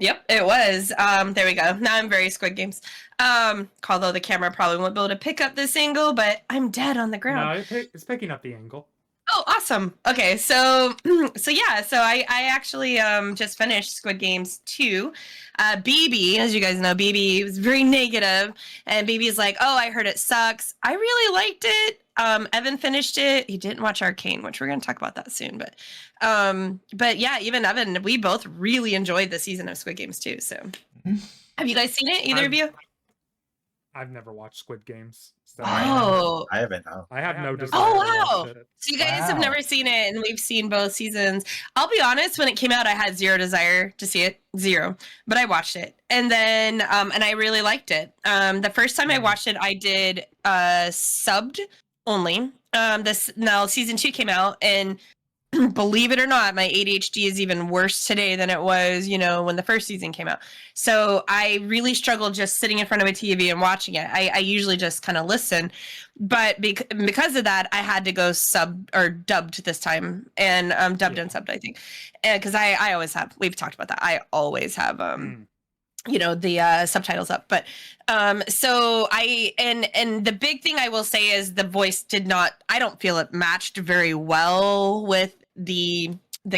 Yep, it was. There we go. Now I'm very Squid Games. Although the camera probably won't be able to pick up this angle, but I'm dead on the ground. No, it's picking up the angle. Oh, awesome. Okay, so I actually just finished Squid Games 2. BB, as you guys know, BB was very negative, and BB is like, "Oh, I heard it sucks." I really liked it. Evan finished it. He didn't watch Arcane, which we're going to talk about that soon. But yeah, even Evan, we both really enjoyed the season of Squid Games 2. So, have you guys seen it? Either of you? I've never watched Squid Games. So Oh. I haven't. No. I have no desire. Oh, to wow. watch it. So you guys have Wow. never seen it, and we've seen both seasons. I'll be honest, when it came out, I had zero desire to see it, zero. But I watched it, and then and I really liked it. The first time I watched it, I did subbed only. Now season 2 came out, and believe it or not, my ADHD is even worse today than it was, when the first season came out. So I really struggled just sitting in front of a TV and watching it. I usually just kind of listen, but because of that, I had to go sub or dubbed this time, and dubbed and subbed, I think, because I always have. We've talked about that. I always have the subtitles up, but so and the big thing I will say is the voice I don't feel it matched very well with the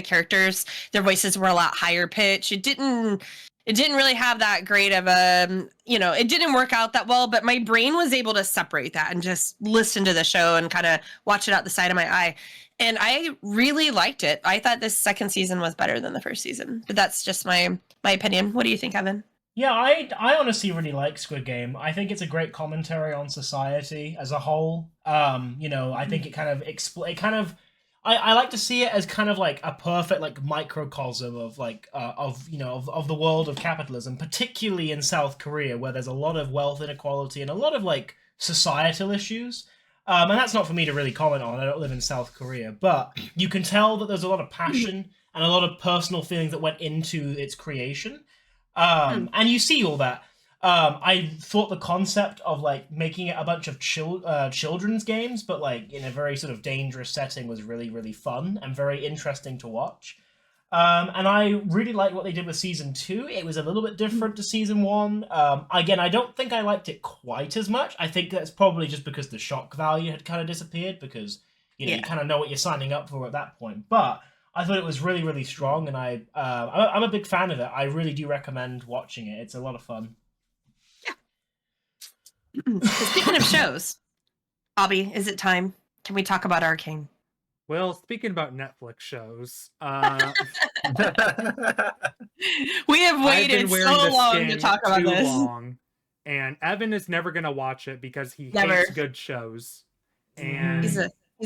characters. Their voices were a lot higher pitch. It didn't really have that great of a, it didn't work out that well, but my brain was able to separate that and just listen to the show and kind of watch it out the side of my eye. And I really liked it. I thought this second season was better than the first season, but that's just my opinion. What do you think, Evan? Yeah, I honestly really like Squid Game. I think it's a great commentary on society as a whole. I think it kind of I like to see it as kind of like a perfect like microcosm of like of the world of capitalism, particularly in South Korea, where there's a lot of wealth inequality and a lot of like societal issues. And that's not for me to really comment on. I don't live in South Korea, but you can tell that there's a lot of passion and a lot of personal feelings that went into its creation. And you see all that. I thought the concept of like making it a bunch of children's games, but like in a very sort of dangerous setting, was really really fun and very interesting to watch. And I really liked what they did with season 2. It was a little bit different to season 1. Again, I don't think I liked it quite as much. I think that's probably just because the shock value had kind of disappeared, because you kind of know what you're signing up for at that point. But I thought it was really, really strong, and I'm a big fan of it. I really do recommend watching it. It's a lot of fun. Speaking of shows, Obby, is it time? Can we talk about Arcane? Well, speaking about Netflix shows, we have waited so long to talk about this. Long, and Evan is never going to watch it because he hates good shows. And he's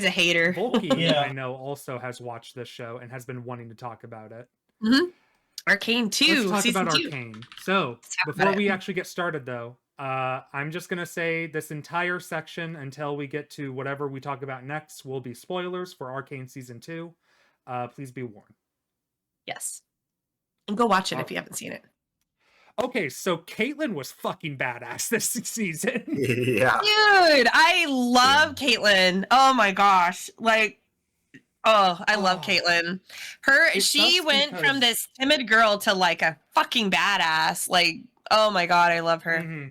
a hater. Vulky, I know, also has watched this show and has been wanting to talk about it. Arcane 2. Let's talk about Arcane. So, before we actually get started, though, I'm just going to say this entire section until we get to whatever we talk about next will be spoilers for Arcane Season 2. Please be warned. Yes. And go watch it if you haven't seen it. Okay, so Caitlyn was fucking badass this season. Yeah. Dude, I love Caitlyn. Oh my gosh. Like, I love Caitlyn. She went from this timid girl to like a fucking badass. Like, oh my god, I love her. Mm-hmm.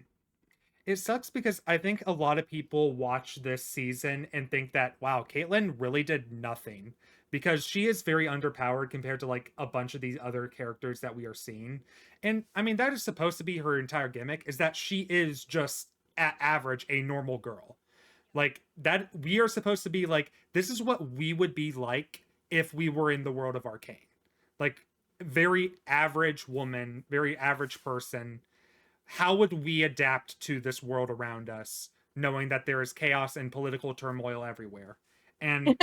It sucks because I think a lot of people watch this season and think that, wow, Caitlyn really did nothing, because she is very underpowered compared to like a bunch of these other characters that we are seeing. And I mean, that is supposed to be her entire gimmick, is that she is just at average a normal girl. Like, that we are supposed to be like, this is what we would be like if we were in the world of Arcane. Like, very average woman, very average person. How would we adapt to this world around us, knowing that there is chaos and political turmoil everywhere? And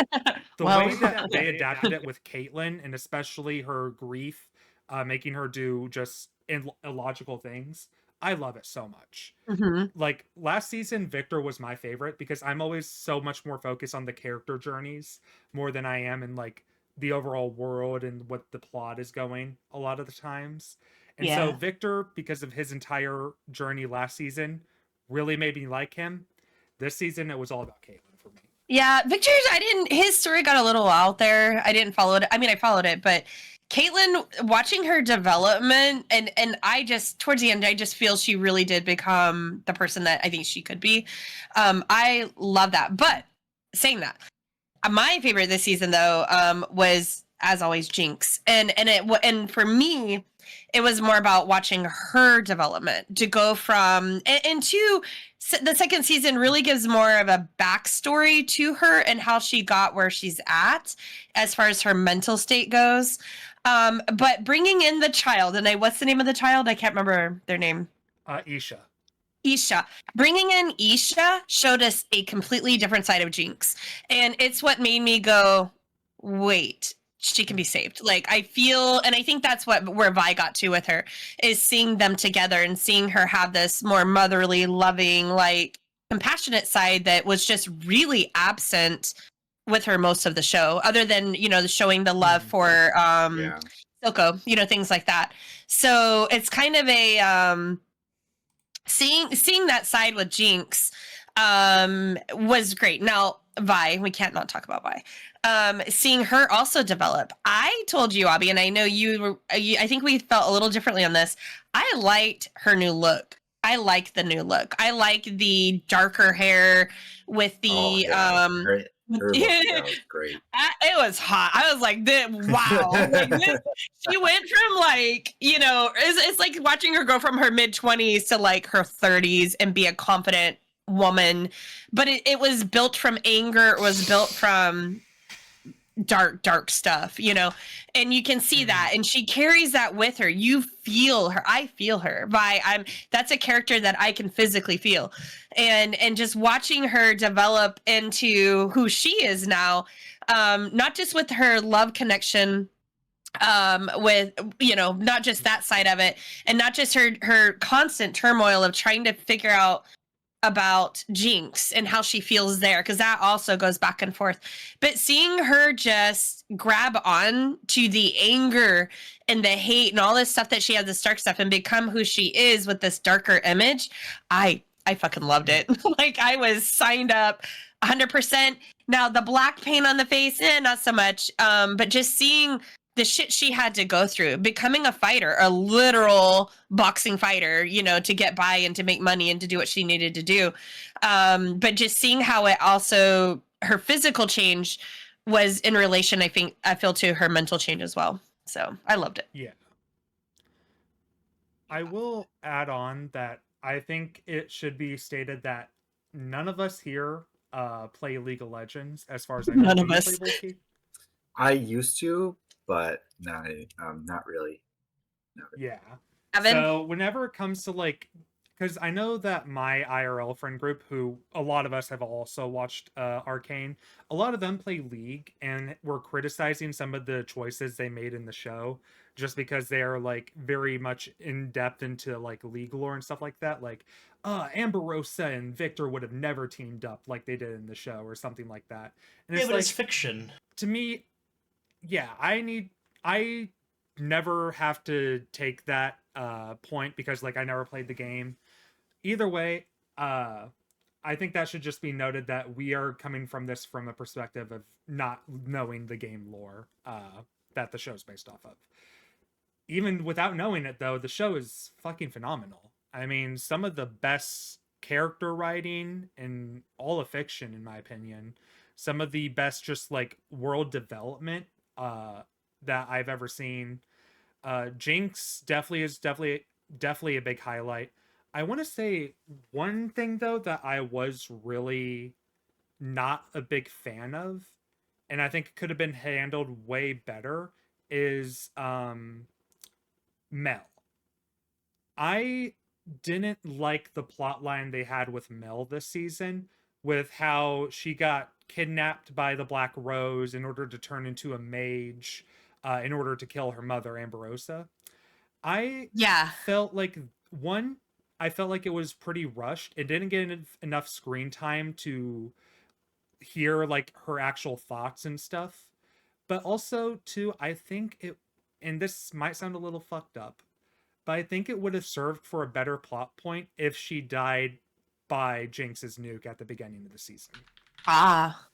the way that they adapted it with Caitlyn, and especially her grief, making her do just illogical things, I love it so much. Like, last season, Victor was my favorite because I'm always so much more focused on the character journeys more than I am in like the overall world and what the plot is going a lot of the times. And so Victor, because of his entire journey last season, really made me like him. This season, it was all about Caitlyn for me. Yeah, his story got a little out there. I didn't follow it. I mean, I followed it, but Caitlyn, watching her development, and I just, towards the end, I just feel she really did become the person that I think she could be. I love that. But saying that, my favorite this season, though, was, as always, Jinx. And for me, it was more about watching her development to go from, and two, the second season really gives more of a backstory to her and how she got where she's at as far as her mental state goes. But bringing in the child, and what's the name of the child? I can't remember their name. Isha. Bringing in Isha showed us a completely different side of Jinx. And it's what made me go, wait, she can be saved. Like, I feel, and I think that's where Vi got to with her, is seeing them together and seeing her have this more motherly, loving, like, compassionate side that was just really absent with her most of the show, other than, showing the love for Silco, things like that. So it's kind of a seeing that side with Jinx was great. Now, Vi, we can't not talk about Vi. Seeing her also develop. I told you, Obby, and I know I think we felt a little differently on this. I liked her new look. I like the new look. I like the darker hair with the her look, that was great. It was hot. I was like, wow. Like, she went from like, it's like watching her go from her mid-20s to like her 30s and be a confident woman. But it was built from anger. It was built from dark stuff, and you can see that, and she carries that with her. You feel her. I feel her. That's a character that I can physically feel, and just watching her develop into who she is now, not just with her love connection, with not just that side of it, and not just her constant turmoil of trying to figure out about Jinx and how she feels there, because that also goes back and forth. But seeing her just grab on to the anger and the hate and all this stuff that she has, this dark stuff, and become who she is with this darker image, I fucking loved it. Like, I was signed up 100%. Now the black paint on the face, not so much. But just seeing the shit she had to go through, becoming a fighter, a literal boxing fighter, to get by and to make money and to do what she needed to do. But just seeing how it also, her physical change was in relation, I feel, to her mental change as well. So I loved it. Yeah. I will add on that I think it should be stated that none of us here play League of Legends, as far as I know. None Do of you us. play Vulky? I used to, but not really. Yeah. Evan? So whenever it comes to because I know that my IRL friend group, who a lot of us have also watched Arcane, a lot of them play League and were criticizing some of the choices they made in the show, just because they are very much in depth into League lore and stuff like that. Amber Rosa and Victor would have never teamed up like they did in the show, or something like that. And Yeah, but it's fiction. To me, yeah, I never have to take that point, because I never played the game. Either way, I think that should just be noted that we are coming from this from a perspective of not knowing the game lore that the show's based off of. Even without knowing it, though, the show is fucking phenomenal. I mean, some of the best character writing in all of fiction, in my opinion. Some of the best just world development that I've ever seen. Jinx definitely a big highlight. I want to say one thing though that I was really not a big fan of, and I think could have been handled way better, is Mel. I didn't like the plot line they had with Mel this season, with how she got kidnapped by the Black Rose in order to turn into a mage, in order to kill her mother, Amberosa. I Yeah. felt like I felt like it was pretty rushed. It didn't get enough screen time to hear her actual thoughts and stuff. But also too, I think it, and this might sound a little fucked up, but I think it would have served for a better plot point if she died by Jinx's nuke at the beginning of the season. Ah.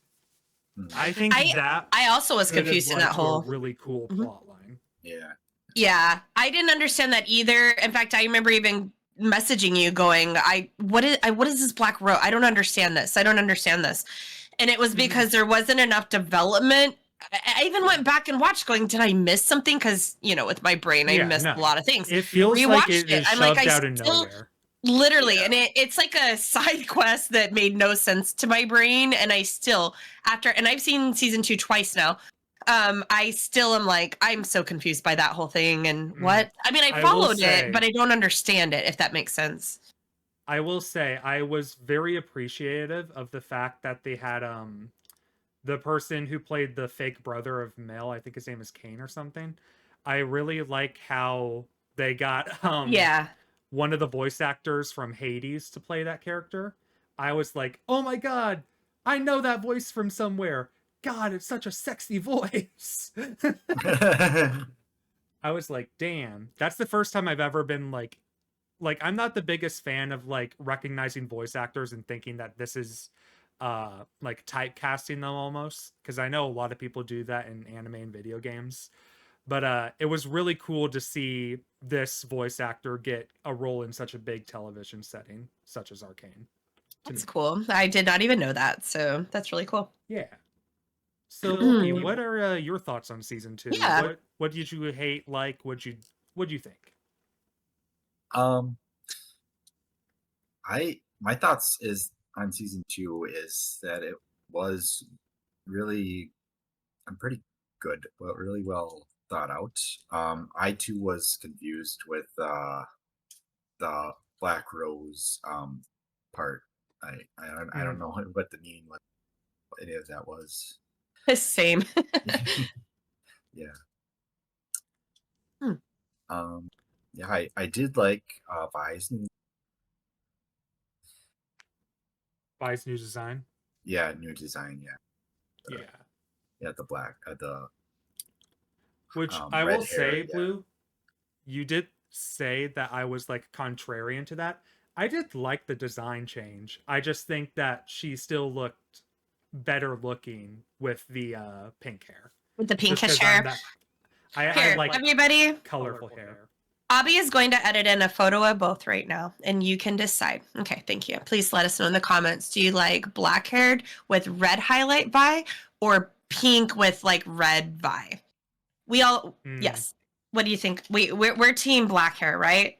I think I also was confused in that whole really cool plot line. Yeah. Yeah, I didn't understand that either. In fact, I remember even messaging you going, what is this Black Rose? I don't understand this. I don't understand this. And it was because there wasn't enough development. I even went back and watched going, did I miss something? Because, with my brain, I missed a lot of things. It feels like it is shoved out of nowhere. Literally, and it's like a side quest that made no sense to my brain, and I still, and I've seen season 2 twice now, I still am I'm so confused by that whole thing, and what? I mean, I followed it, but I don't understand it, if that makes sense. I will say, I was very appreciative of the fact that they had the person who played the fake brother of Mel, I think his name is Kane or something. I really like how they got one of the voice actors from Hades to play that character. I was like, oh my god, I know that voice from somewhere. God, it's such a sexy voice. I was like, damn, that's the first time I've ever been I'm not the biggest fan of recognizing voice actors and thinking that this is typecasting them almost, because I know a lot of people do that in anime and video games. But it was really cool to see this voice actor get a role in such a big television setting, such as Arcane. That's cool. I did not even know that, so that's really cool. Yeah. So, Vulky, what are your thoughts on season 2? Yeah. What did you hate? What'd you think? My thoughts is on season 2 is that it was really pretty good, but really well thought out. I too was confused with the Black Rose part. I don't know what the meaning was, what any of that was. Same. Yeah. Hmm. Yeah, I did like Vi's new design. new design. Yeah. The black the Which I red will hair, say, Blue, you did say that I was like contrarian to that. I did like the design change. I just think that she still looked better looking with the pink hair. With the Just pinkish because I'm hair. that I Here, like everybody. colorful hair. Obby is going to edit in a photo of both right now, and you can decide. Okay, thank you. Please let us know in the comments. Do you like black haired with red highlight Vi or pink with like red Vi? We all, yes. What do you think? We're team black hair, right?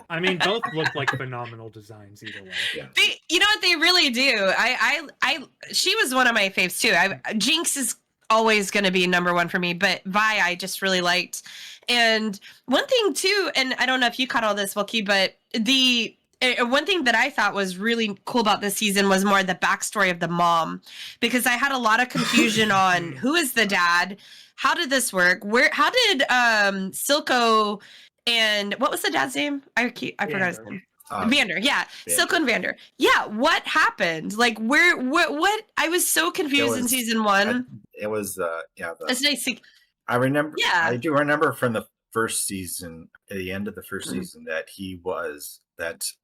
I mean, both look like phenomenal designs either way. Yeah. You know what they really do. She was one of my faves too. Jinx is always going to be number one for me, but Vi I just really liked. And one thing too, and I don't know if you caught all this, Vulky, but the one thing that I thought was really cool about this season was more the backstory of the mom, because I had a lot of confusion on who is the dad, how did this work, how did Silco and what was the dad's name? I forgot his name. Vander, yeah. Silco and Vander. Yeah, what happened? Like what I was so confused in season 1. It was It's nice to, I remember. Yeah. I do remember from the first season, at the end of the first season, that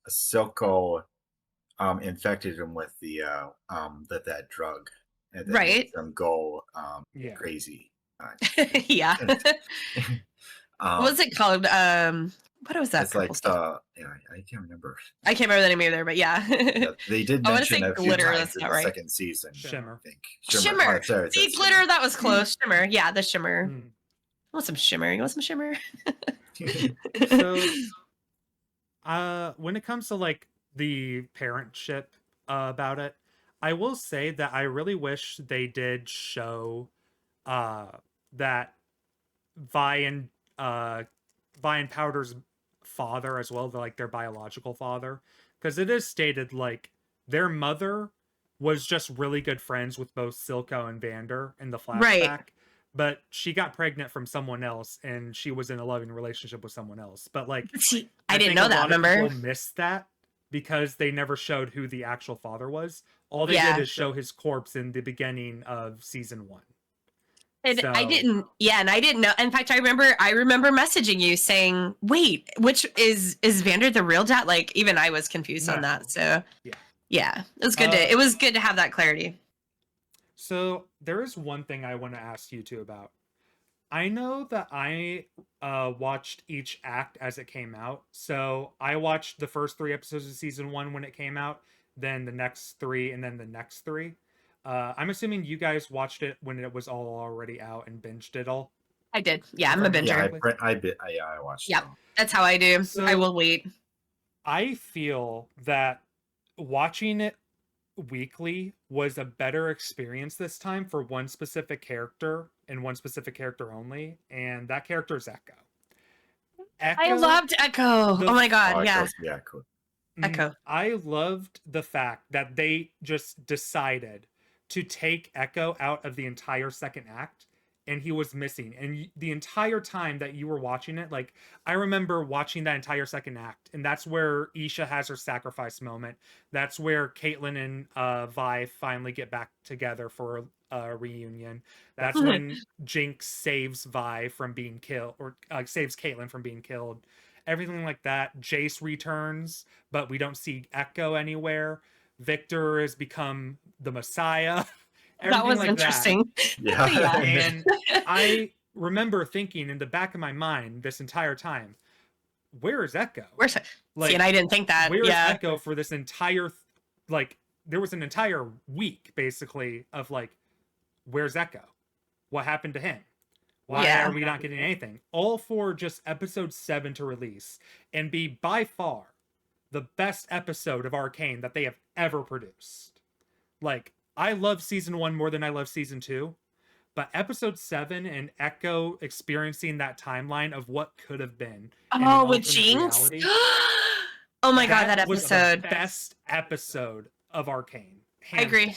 Silco infected him with that drug, and that made him go crazy. Yeah. What was it called? What was that? It's like I can't remember. I can't remember the name either, but yeah. They did I wanna mention say a few glitter, times that's in not the right. second season. Shimmer. I think. Shimmer. Oh, sorry, See, that's glitter, Shimmer. that was close. Shimmer. Yeah, the shimmer. I want some shimmer. You want some shimmer? So, when it comes to like the parentship about it, I will say that I really wish they did show that Vi and Powder's father as well, like their biological father, because it is stated like their mother was just really good friends with both Silco and Vander in the flashback. Right. But she got pregnant from someone else, and she was in a loving relationship with someone else. But like, See, I didn't think know a that. lot of Remember? people missed that because they never showed who the actual father was. All they Yeah. did is show his corpse in the beginning of season 1. And I didn't. Yeah, and I didn't know. In fact, I remember messaging you saying, "Wait, which is Vander the real dad?" Like, even I was confused on that. So yeah, it was good it was good to have that clarity. So there is one thing I want to ask you two about. I know that I watched each act as it came out. So I watched the first 3 episodes of season 1 when it came out, then the next 3, and then the next 3. I'm assuming you guys watched it when it was all already out and binged it all. I did. Yeah, I'm a binger. I watched. Yep, that's how I do. So, I will wait. I feel that watching it weekly was a better experience this time for one specific character and one specific character only, and that character is Echo. I loved Echo. Oh my god, yeah. Echo. Echo. I loved the fact that they just decided to take Echo out of the entire second act, and he was missing. And the entire time that you were watching it, like, I remember watching that entire second act, and that's where Isha has her sacrifice moment. That's where Caitlyn and Vi finally get back together for a reunion. That's when Jinx saves Vi from being killed, or saves Caitlyn from being killed. Everything like that. Jace returns, but we don't see Echo anywhere. Victor has become the Messiah. That was like interesting. That. Yeah. And I remember thinking in the back of my mind this entire time, where is Echo? Where's it? Like, See, and I didn't think that. Where is Yeah. Echo for this entire, like, there was an entire week, basically, of, like, where's Echo? What happened to him? Why are we not getting anything? All for just episode 7 to release and be by far the best episode of Arcane that they have ever produced. Like, I love season 1 more than I love season 2, but episode 7 and Echo experiencing that timeline of what could have been in an Oh, with alternate Jinx? reality, Oh my god, that was episode. the best episode of Arcane. I agree.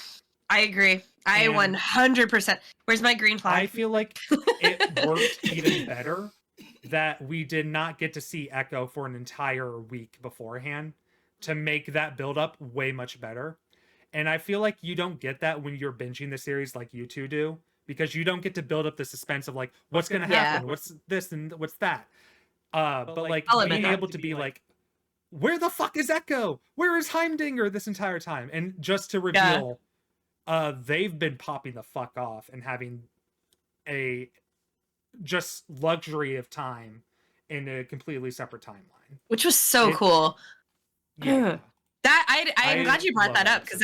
I agree. I And 100%. Where's my green flag? I feel like it worked even better that we did not get to see Echo for an entire week beforehand to make that build up way much better. And I feel like you don't get that when you're binging the series like you two do, because you don't get to build up the suspense of like what's going to happen, what's this and what's that. But like being able to be like, where the fuck is Echo? Where is Heimdinger this entire time? And just to reveal, they've been popping the fuck off and having a just luxury of time in a completely separate timeline, which was so cool. Yeah. That I'm glad you brought that up, because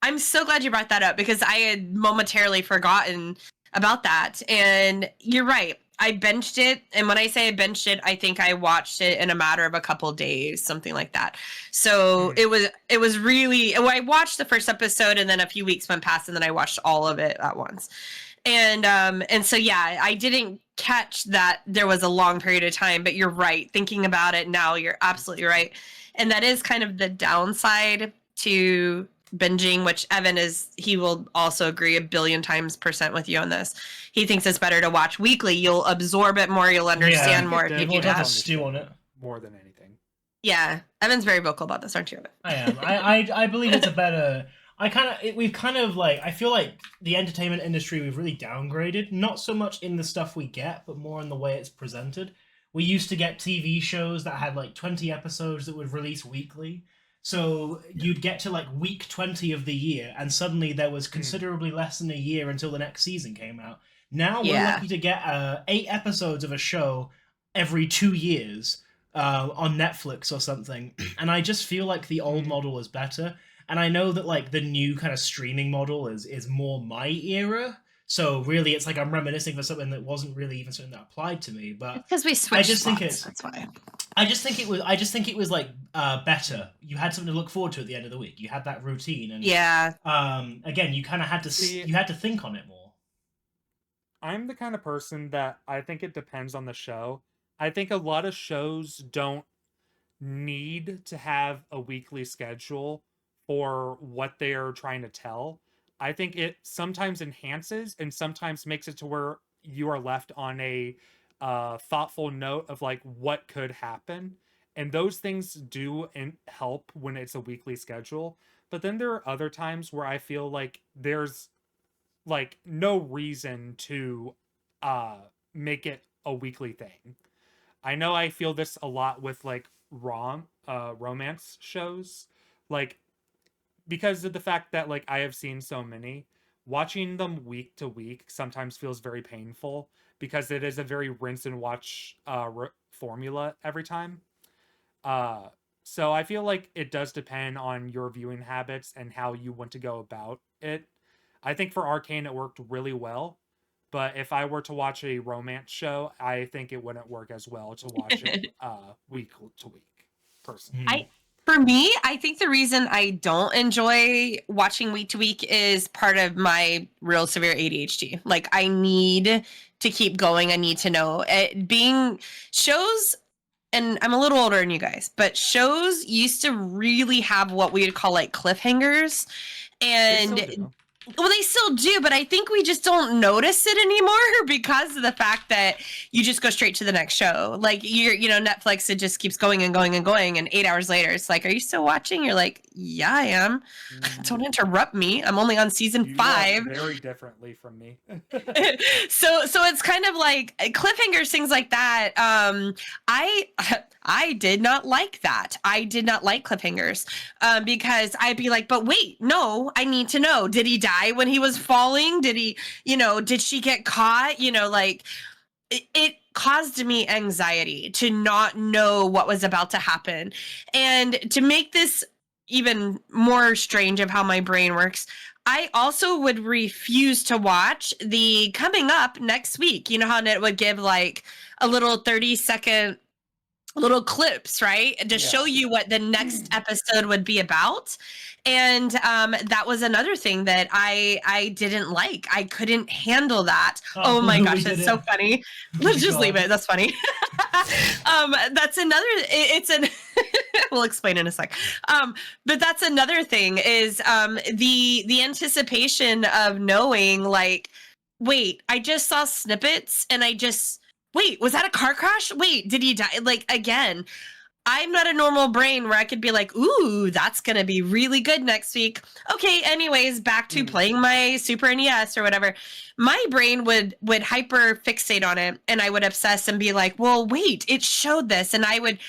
I'm so glad you brought that up, because I had momentarily forgotten about that. And you're right. I binged it, and when I say I binged it, I think I watched it in a matter of a couple of days, something like that. So it was really, I watched the first episode, and then a few weeks went past, and then I watched all of it at once. And so yeah, I didn't catch that there was a long period of time, but you're right. Thinking about it now, you're absolutely right. And that is kind of the downside to binging, which he will also agree 1,000,000,000% with you on this. He thinks it's better to watch weekly. You'll absorb it more. You'll understand more. You won't have to stew on it. More than anything. Yeah. Evan's very vocal about this, aren't you, Evan? I am. I believe it's a better... I feel like the entertainment industry, we've really downgraded, not so much in the stuff we get, but more in the way it's presented. We used to get TV shows that had like 20 episodes that would release weekly. So you'd get to like week 20 of the year, and suddenly there was considerably less than a year until the next season came out. Now we're lucky to get 8 episodes of a show every 2 years on Netflix or something. And I just feel like the old model is better. And I know that like the new kind of streaming model is more my era. So really, it's like I'm reminiscing for something that wasn't really even something that applied to me. But because we switched. That's why. I just think it was like better. You had something to look forward to at the end of the week. You had that routine, and again, you kind of had to you had to think on it more. I'm the kind of person that I think it depends on the show. I think a lot of shows don't need to have a weekly schedule for what they're trying to tell. I think it sometimes enhances and sometimes makes it to where you are left on a thoughtful note of like what could happen. And those things do help when it's a weekly schedule. But then there are other times where I feel like there's like no reason to make it a weekly thing. I know I feel this a lot with like romance shows. Like, because of the fact that like I have seen so many, watching them week to week sometimes feels very painful because it is a very rinse and watch formula every time. So I feel like it does depend on your viewing habits and how you want to go about it. I think for Arcane it worked really well, but if I were to watch a romance show, I think it wouldn't work as well to watch it week to week, personally. For me, I think the reason I don't enjoy watching week to week is part of my real severe ADHD. Like, I need to keep going. I need to know. Being shows, and I'm a little older than you guys, but shows used to really have what we would call like cliffhangers. And well, they still do, but I think we just don't notice it anymore because of the fact that you just go straight to the next show. Like, Netflix, it just keeps going and going and going, and 8 hours later, it's like, are you still watching? You're like, yeah, I am. Don't interrupt me. I'm only on season 5. Very differently from me. So it's kind of like cliffhangers, things like that. I did not like that. I did not like cliffhangers because I'd be like, but wait, no, I need to know. Did he die when he was falling? Did he, did she get caught? It caused me anxiety to not know what was about to happen. And to make this even more strange of how my brain works, I also would refuse to watch the coming up next week. You know how it would give like a little 30-second little clips, right? To show you what the next episode would be about. And that was another thing that I didn't like. I couldn't handle that. Oh my gosh, that's so funny. Let's just leave it. That's funny. That's another, it's an, we'll explain in a sec. But that's another thing is the anticipation of knowing like, wait, I just saw snippets and wait, was that a car crash? Wait, did he die? Like, again, I'm not a normal brain where I could be like, ooh, that's going to be really good next week. Okay, anyways, back to playing my Super NES or whatever. My brain would hyper fixate on it and I would obsess and be like, well, wait, it showed this. And I would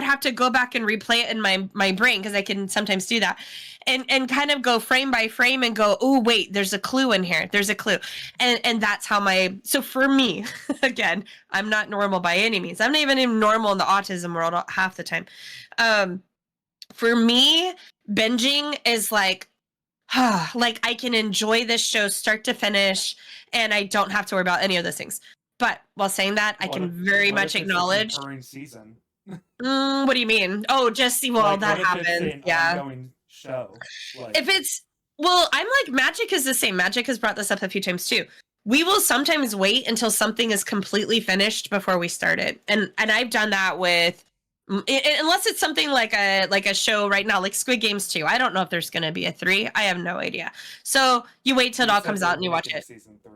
have to go back and replay it in my brain because I can sometimes do that. And kind of go frame by frame and go, oh, wait, there's a clue in here. There's a clue. And that's how so for me, again, I'm not normal by any means. I'm not even normal in the autism world half the time. For me, binging is like I can enjoy this show start to finish and I don't have to worry about any of those things. But while saying that, I can very much acknowledge. Season. What do you mean? Oh, just see, well, that happened. Yeah. Ongoing show. If it's, well, I'm like, Magic is the same. Magic has brought this up a few times too. We will sometimes wait until something is completely finished before we start it. And I've done that with, unless it's something like a show right now, like Squid Games 2. I don't know if there's going to be a 3. I have no idea. So you wait till it all comes out and you watch it. Season 3.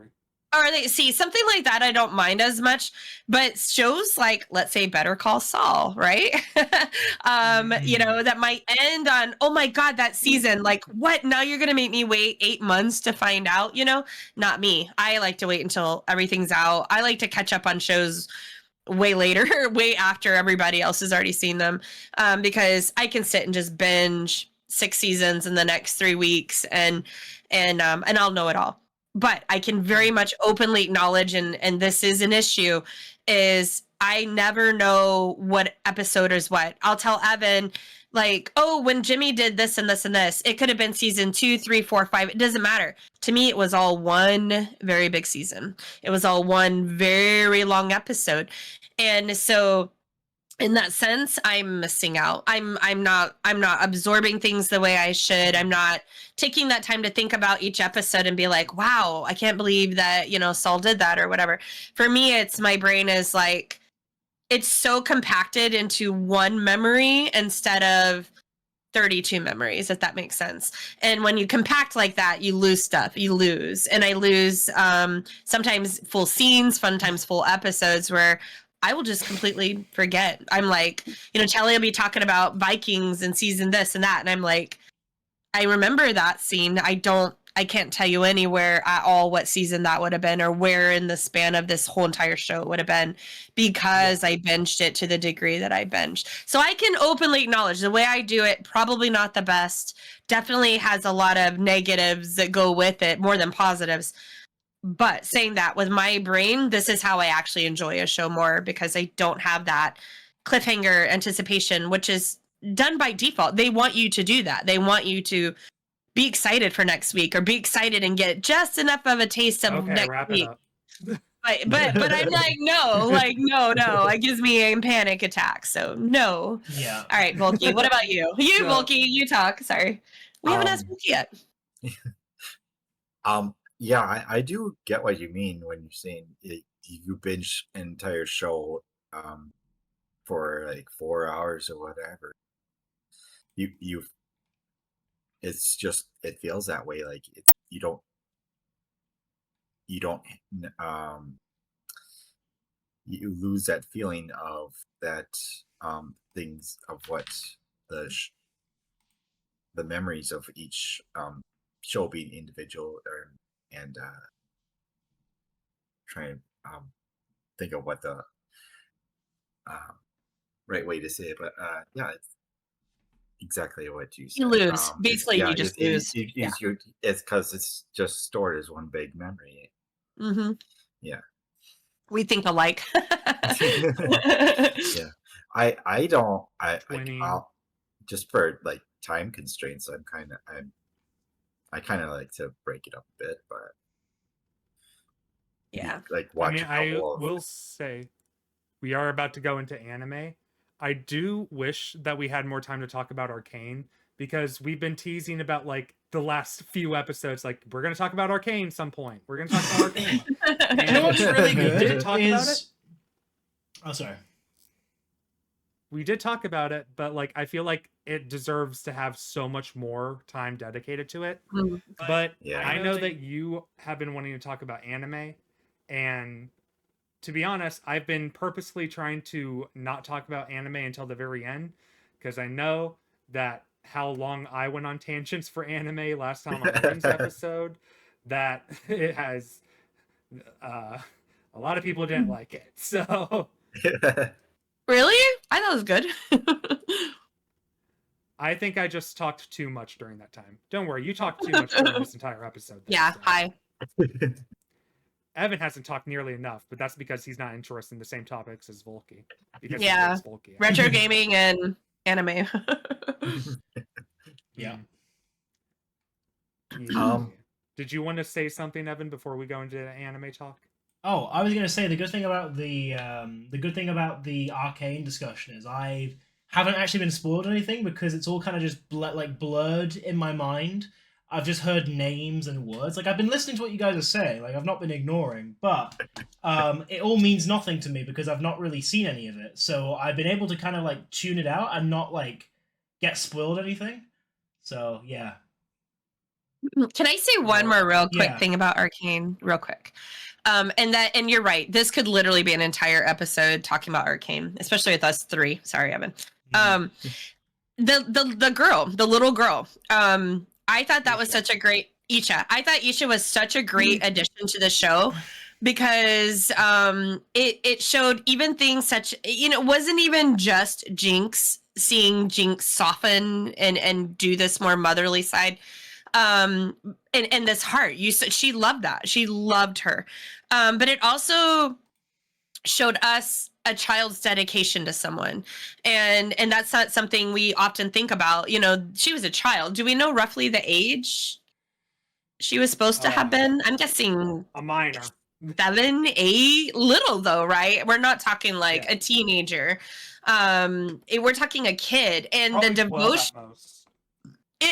Or they see something like that. I don't mind as much, but shows like, let's say, Better Call Saul, right? You know, that might end on, oh my God, that season. Like, what? Now you're going to make me wait 8 months to find out, you know? Not me. I like to wait until everything's out. I like to catch up on shows way later, way after everybody else has already seen them, because I can sit and just binge 6 seasons in the next 3 weeks and I'll know it all. But I can very much openly acknowledge, and this is an issue, is I never know what episode is what. I'll tell Evan, like, oh, when Jimmy did this and this and this, it could have been season 2, 3, 4, 5. It doesn't matter. To me, it was all one very big season. It was all one very long episode. And so in that sense, I'm missing out. I'm not absorbing things the way I should. I'm not taking that time to think about each episode and be like, wow, I can't believe that, you know, Saul did that or whatever. For me, it's my brain is like, it's so compacted into one memory instead of 32 memories, if that makes sense. And when you compact like that, you lose stuff. You lose. And I lose sometimes full scenes, sometimes full episodes where I will just completely forget. I'm like, you know, Charlie will be talking about Vikings and season this and that. And I'm like, I remember that scene. I can't tell you anywhere at all what season that would have been or where in the span of this whole entire show it would have been, because I binged it to the degree that I binged. So I can openly acknowledge the way I do it, probably not the best, definitely has a lot of negatives that go with it more than positives. But saying that, with my brain, this is how I actually enjoy a show more, because I don't have that cliffhanger anticipation, which is done by default. They want you to do that. They want you to be excited for next week or be excited and get just enough of a taste of next week. But I'm like, no, it gives me a panic attack. So no. Yeah. All right, Vulky, what about you? Vulky, you talk. Sorry. We haven't asked Vulky yet. Yeah, I do get what you mean when you're saying you binge an entire show for like 4 hours or whatever. You it's just, it feels that way. Like you don't you lose that feeling of that things of what the memories of each show being individual, and try and think of what the right way to say it. But yeah, it's exactly what you said. You lose. Basically, you just lose. It's because it's just stored as one big memory. Mm-hmm. Yeah. We think alike. Yeah. I'll just for like time constraints, I kind of like to break it up a bit, but yeah, like watch. I will say, we are about to go into anime. I do wish that we had more time to talk about Arcane, because we've been teasing about like the last few episodes, like we're gonna talk about Arcane some point. We're gonna talk about Arcane. You know what's really we good did talk about it. is. Oh, sorry. We did talk about it, but like I feel like it deserves to have so much more time dedicated to it. Mm. But Yeah. I know that you have been wanting to talk about anime, and to be honest, I've been purposely trying to not talk about anime until the very end, because I know that how long I went on tangents for anime last time on the Rings episode, that it has a lot of people didn't like it. So Really? I thought it was good. I think I just talked too much during that time. Don't worry, you talked too much during this entire episode. Though, Yeah, so. hi. Evan hasn't talked nearly enough, but that's because he's not interested in the same topics as Vulky. Because Yeah. he hates Vulky. Retro gaming and anime. Yeah. Did you want to say something, Evan, before we go into anime talk? Oh, I was gonna say the good thing about the Arcane discussion is I haven't actually been spoiled anything because it's all kind of just blurred in my mind. I've just heard names and words. Like I've been listening to what you guys are saying. Like I've not been ignoring, but it all means nothing to me because I've not really seen any of it. So I've been able to kind of like tune it out and not like get spoiled anything. So yeah. Can I say one more real quick Yeah. thing about Arcane, real quick? And you're right. This could literally be an entire episode talking about Arcane, especially with us three. Sorry, Evan. The girl, the little girl. I thought that was such a great Isha. I thought Isha was such a great addition to the show because it showed even things such, it wasn't even just Jinx, seeing Jinx soften and do this more motherly side. And this heart, she loved that. She loved her. But it also showed us a child's dedication to someone. And that's not something we often think about. She was a child. Do we know roughly the age she was supposed to have been? I'm guessing a minor. 7, 8, little though, right? We're not talking like a teenager. We're talking a kid, and Probably the devotion. 12 at most.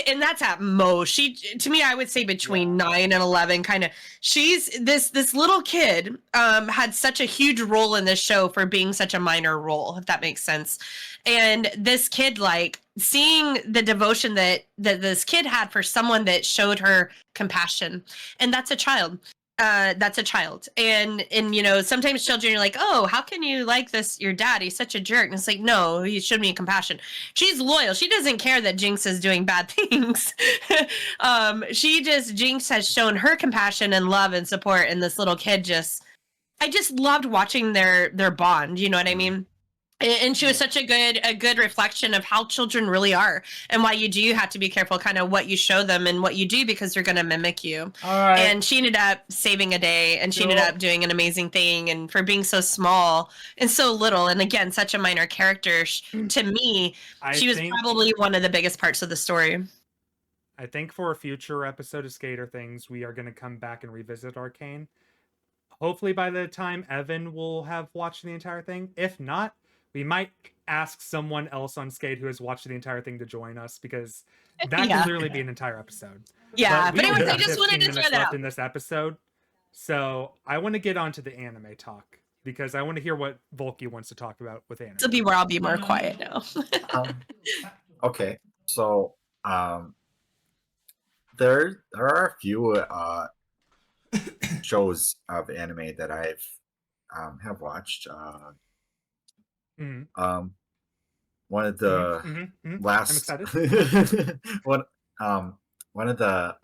And that's at most. To me, I would say between 9 and 11. Kind of, she's this little kid. Had such a huge role in this show for being such a minor role, if that makes sense. And this kid, like seeing the devotion that this kid had for someone that showed her compassion, and that's a child. That's a child. And sometimes children are like, oh, how can you like this? Your dad, he's such a jerk. And it's like, no, he showed me compassion. She's loyal. She doesn't care that Jinx is doing bad things. Jinx has shown her compassion and love and support. And this little kid I just loved watching their bond. You know what I mean? And she was such a good reflection of how children really are and why you do have to be careful kind of what you show them and what you do because they're going to mimic you. All right. And she ended up saving a day and she ended up doing an amazing thing. And for being so small and so little, and again, such a minor character, to me, she was probably one of the biggest parts of the story. I think for a future episode of Skader Things, we are going to come back and revisit Arcane. Hopefully by the time Evan will have watched the entire thing. If not, we might ask someone else on Skade who has watched the entire thing to join us, because that could literally be an entire episode. Yeah, but anyways, I just wanted to throw that out in this episode, so I want to get on to the anime talk because I want to hear what Vulky wants to talk about with anime. This will be where I'll be more quiet now. Okay, so there are a few shows of anime that I've have watched. One of the last I'm excited. one of the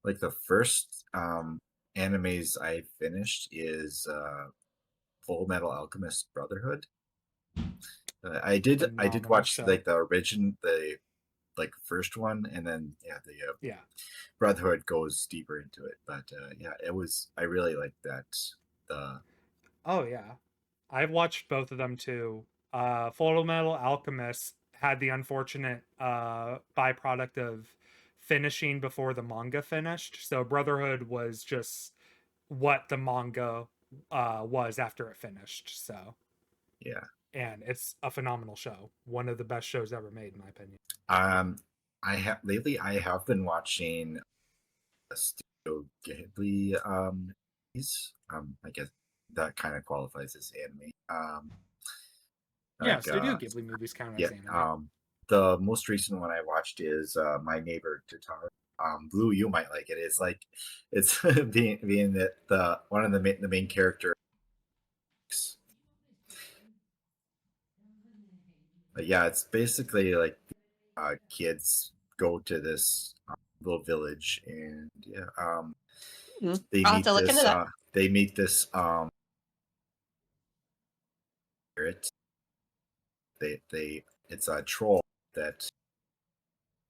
like the first animes I finished is Full Metal Alchemist Brotherhood. I did watch show. like the first one, and then the Brotherhood goes deeper into it. But I really liked that. Oh yeah, I've watched both of them too. Full Metal Alchemist had the unfortunate byproduct of finishing before the manga finished. So Brotherhood was just what the manga was after it finished. So yeah, and it's a phenomenal show. One of the best shows ever made, in my opinion. I have been watching Studio Ghibli movies. I guess that kind of qualifies as anime. Yeah, Like Studio Ghibli movies count yeah, as anime. the most recent one I watched is My Neighbor Totoro. Blue, you might like it. It's like it's being the one of the main characters. But yeah, it's basically like kids go to this little village, and yeah, they I'll have meet to look into this that. spirit. They it's a troll that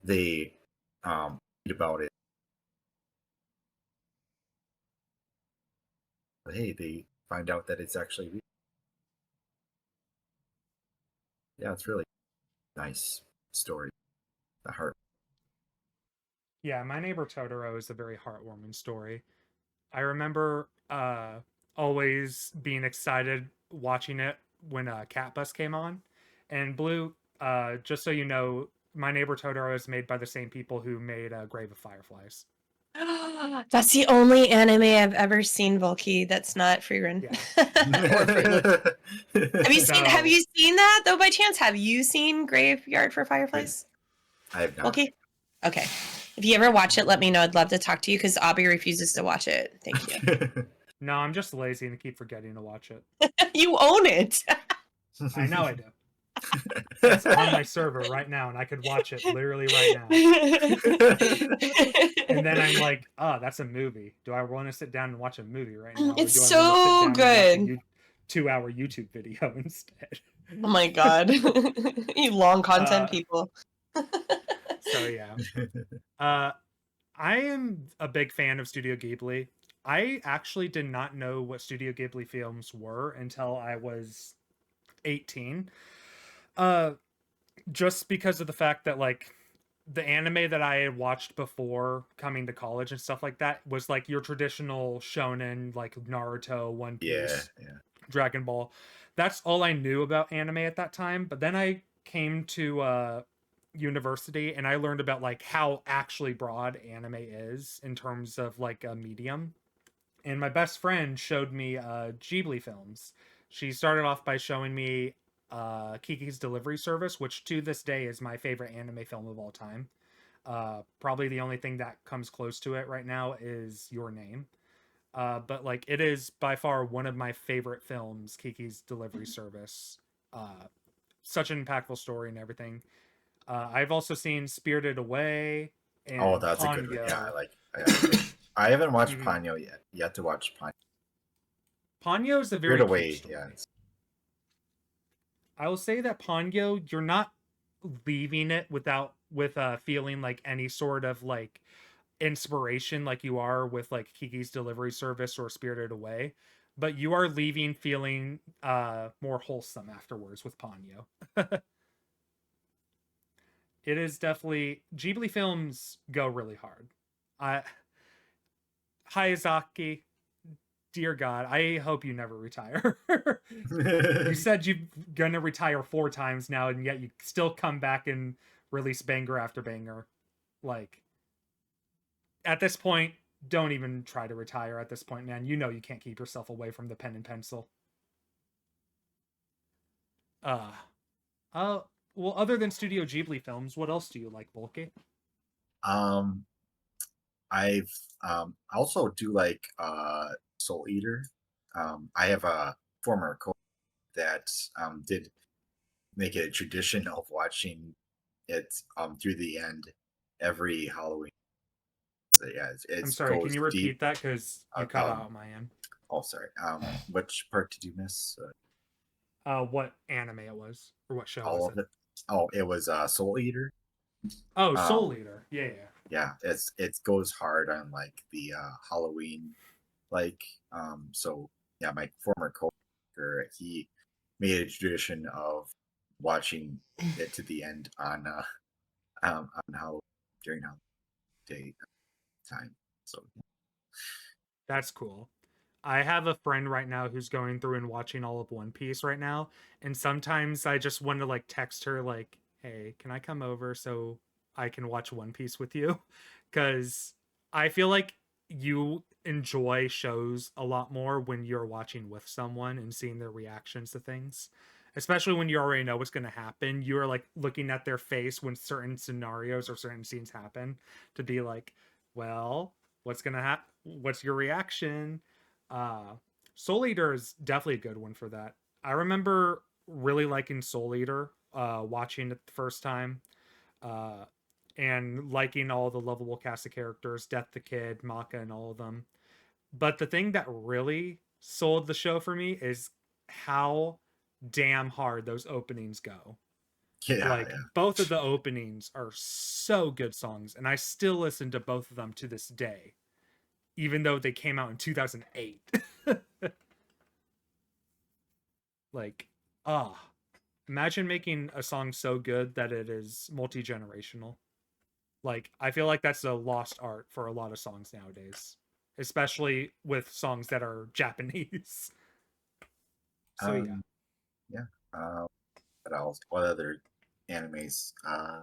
they read about it. But hey, they find out that it's actually real. Yeah, it's really nice story. The heart. Yeah, My Neighbor Totoro is a very heartwarming story. I remember always being excited watching it when Cat Bus came on. And Blue, just so you know, My Neighbor Totoro is made by the same people who made Grave of Fireflies. That's the only anime I've ever seen, Vulky, that's not free run. Yeah. Or free look. Have you So- seen that though by chance? Have you seen Graveyard for Fireflies? I have not. Vulky? Okay. If you ever watch it, let me know. I'd love to talk to you because Obby refuses to watch it. Thank you. No, I'm just lazy and keep forgetting to watch it. You own it. I know I do. It's on my server right now, and I could watch it literally right now. And then I'm like, oh, that's a movie. Do I want to sit down and watch a movie right now? It's or do I so want to sit down and watch good. a 2-hour YouTube video instead? Oh my god. You long content people. So yeah. I am a big fan of Studio Ghibli. I actually did not know what Studio Ghibli films were until I was 18. Just because of the fact that like the anime that I had watched before coming to college and stuff like that was like your traditional shonen, like Naruto, One Piece, Yeah. Dragon Ball. That's all I knew about anime at that time. But then I came to university and I learned about like how actually broad anime is in terms of like a medium. And my best friend showed me Ghibli films. She started off by showing me Kiki's Delivery Service, which to this day is my favorite anime film of all time. Probably the only thing that comes close to it right now is Your Name. But like it is by far one of my favorite films, Kiki's Delivery Service. Such an impactful story and everything. I've also seen Spirited Away and Oh, that's Ponyo. a good one. Yeah, I haven't watched Mhm. Ponyo yet. Yet to watch Ponyo. Ponyo is a very Spirit cute Away, story. yeah. I will say that Ponyo, you're not leaving it with feeling like any sort of like inspiration like you are with like Kiki's Delivery Service or Spirited Away, but you are leaving feeling more wholesome afterwards with Ponyo. It is definitely Ghibli films go really hard. I Hayazaki, dear God, I hope you never retire. You said you're gonna retire 4 times now, and yet you still come back and release banger after banger. Like, at this point, don't even try to retire at this point, man. You know you can't keep yourself away from the pen and pencil. Uh, uh, well, other than Studio Ghibli films, what else do you like, Bulky? um, I've also do like Soul Eater. I have a former co that did make it a tradition of watching it through the end every Halloween. So yeah, I'm it sorry, can goes you deep. repeat that? Because you cut out on my end. Oh, sorry. Which part did you miss? What anime it was, or what show All was of it? it. Oh, it was Soul Eater. Oh, Soul Um, Eater. Yeah. yeah, it goes hard on like the Halloween, like so yeah, my former coworker, he made a tradition of watching it to the end on how during Halloween day time. So That's cool. I have a friend right now who's going through and watching all of One Piece right now, and sometimes I just want to like text her like, "Hey, can I come over so I can watch One Piece with you?" Cuz I feel like you enjoy shows a lot more when you're watching with someone and seeing their reactions to things. Especially when you already know what's going to happen. You're like looking at their face when certain scenarios or certain scenes happen to be like, "Well, what's going to happen? What's your reaction?" Soul Eater is definitely a good one for that. I remember really liking Soul Eater, watching it the first time, uh, and liking all the lovable cast of characters, Death the Kid, Maka, and all of them. But the thing that really sold the show for me is how damn hard those openings go. Yeah, Like yeah. both of the openings are so good songs, and I still listen to both of them to this day, even though they came out in 2008. Like, imagine making a song so good that it is multi-generational. Like, I feel like that's a lost art for a lot of songs nowadays, especially with songs that are Japanese. So yeah. Yeah. What else? What other animes? I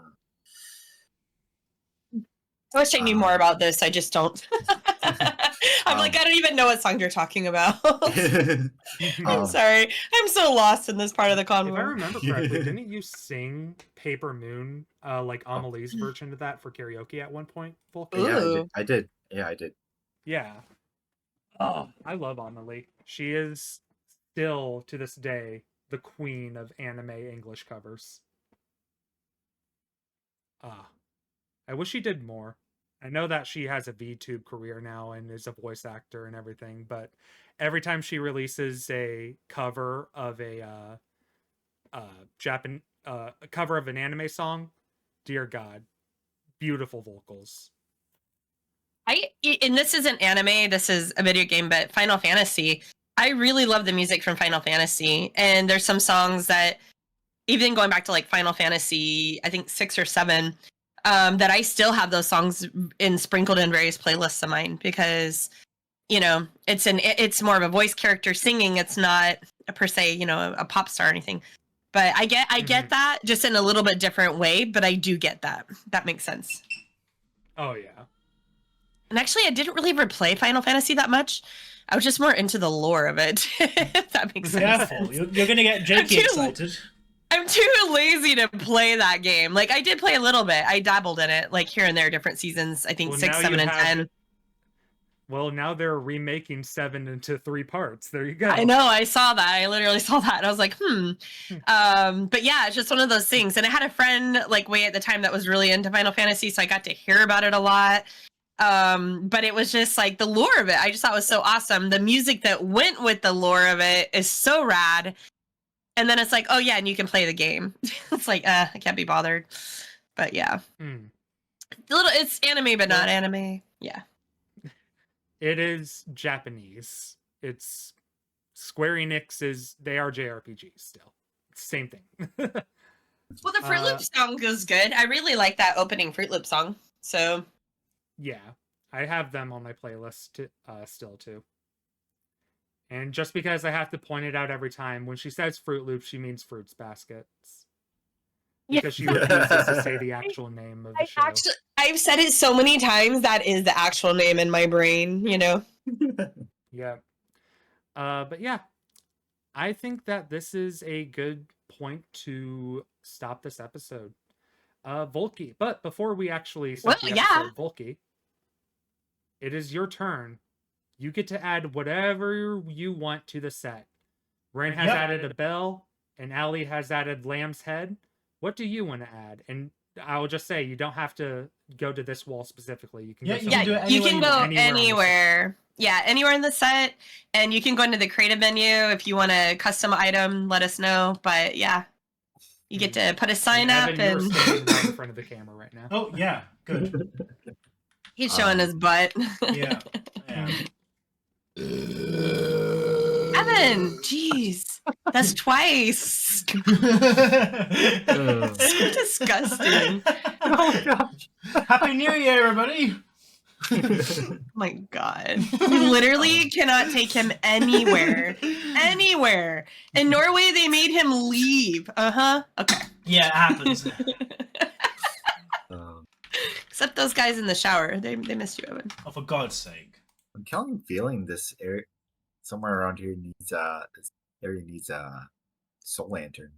wish I knew more about this. I just don't. I'm like, I don't even know what song you're talking about. I'm sorry. I'm so lost in this part of the convo. If I remember correctly, didn't you sing Paper Moon, like Amelie's version of that for karaoke at one point, Vulky? Yeah, I did. Yeah, I did. Yeah. Oh, I love Amelie. She is still, to this day, the queen of anime English covers. I wish she did more. I know that she has a VTube career now and is a voice actor and everything, but every time she releases a cover of a cover of an anime song, dear God, beautiful vocals. And this isn't anime, this is a video game, but Final Fantasy. I really love the music from Final Fantasy, and there's some songs that, even going back to like Final Fantasy, I think 6 or 7, that I still have those songs sprinkled in various playlists of mine because, you know, it's more of a voice character singing. It's not per se, you know, a pop star or anything. But I get that just in a little bit different way. But I do get that. That makes sense. Oh yeah. And actually, I didn't really ever play Final Fantasy that much. I was just more into the lore of it. If that makes sense. Careful, you're gonna get Jakey excited. I'm too lazy to play that game. Like, I did play a little bit. I dabbled in it, like, here and there, different seasons. I think 6, 7, and 10. Well, now they're remaking 7 into 3 parts. There you go. I know, I saw that. I literally saw that. And I was like, But yeah, it's just one of those things. And I had a friend, like, way at the time that was really into Final Fantasy, so I got to hear about it a lot. But it was just, like, the lore of it. I just thought was so awesome. The music that went with the lore of it is so rad. And then it's like, oh yeah, and you can play the game. It's like, I can't be bothered. But yeah. It's anime, but not anime. Yeah. It is Japanese. It's Square Enix they are JRPGs still. Same thing. Well, the Fruit Loop song is good. I really like that opening Fruit Loop song. So. Yeah, I have them on my playlist still too. And just because I have to point it out every time, when she says Fruit Loops, she means Fruits Baskets. Because she refuses to say the actual name of the show. I've said it so many times, that is the actual name in my brain, you know? Yeah. But yeah, I think that this is a good point to stop this episode. Vulky. But before we actually stop the episode, Vulky, it is your turn. You get to add whatever you want to the set. Ren has added a bell, and Allie has added Lamb's head. What do you want to add? And I will just say, you don't have to go to this wall specifically. You can you can go anywhere. Yeah, anywhere in the set. And you can go into the creative menu if you want a custom item, let us know. But yeah, you get to put a sign up. Evan, you're standing right in front of the camera right now. Oh, yeah, good. He's showing his butt. Yeah. Evan, jeez, that's twice. So disgusting. Oh gosh! Happy New Year, everybody! Oh my god. You literally cannot take him anywhere. Anywhere. In Norway, they made him leave. Uh-huh. Okay. Yeah, it happens. Except those guys in the shower. They missed you, Evan. Oh, for God's sake. I'm kind of feeling this area somewhere around here needs this area needs a soul lantern.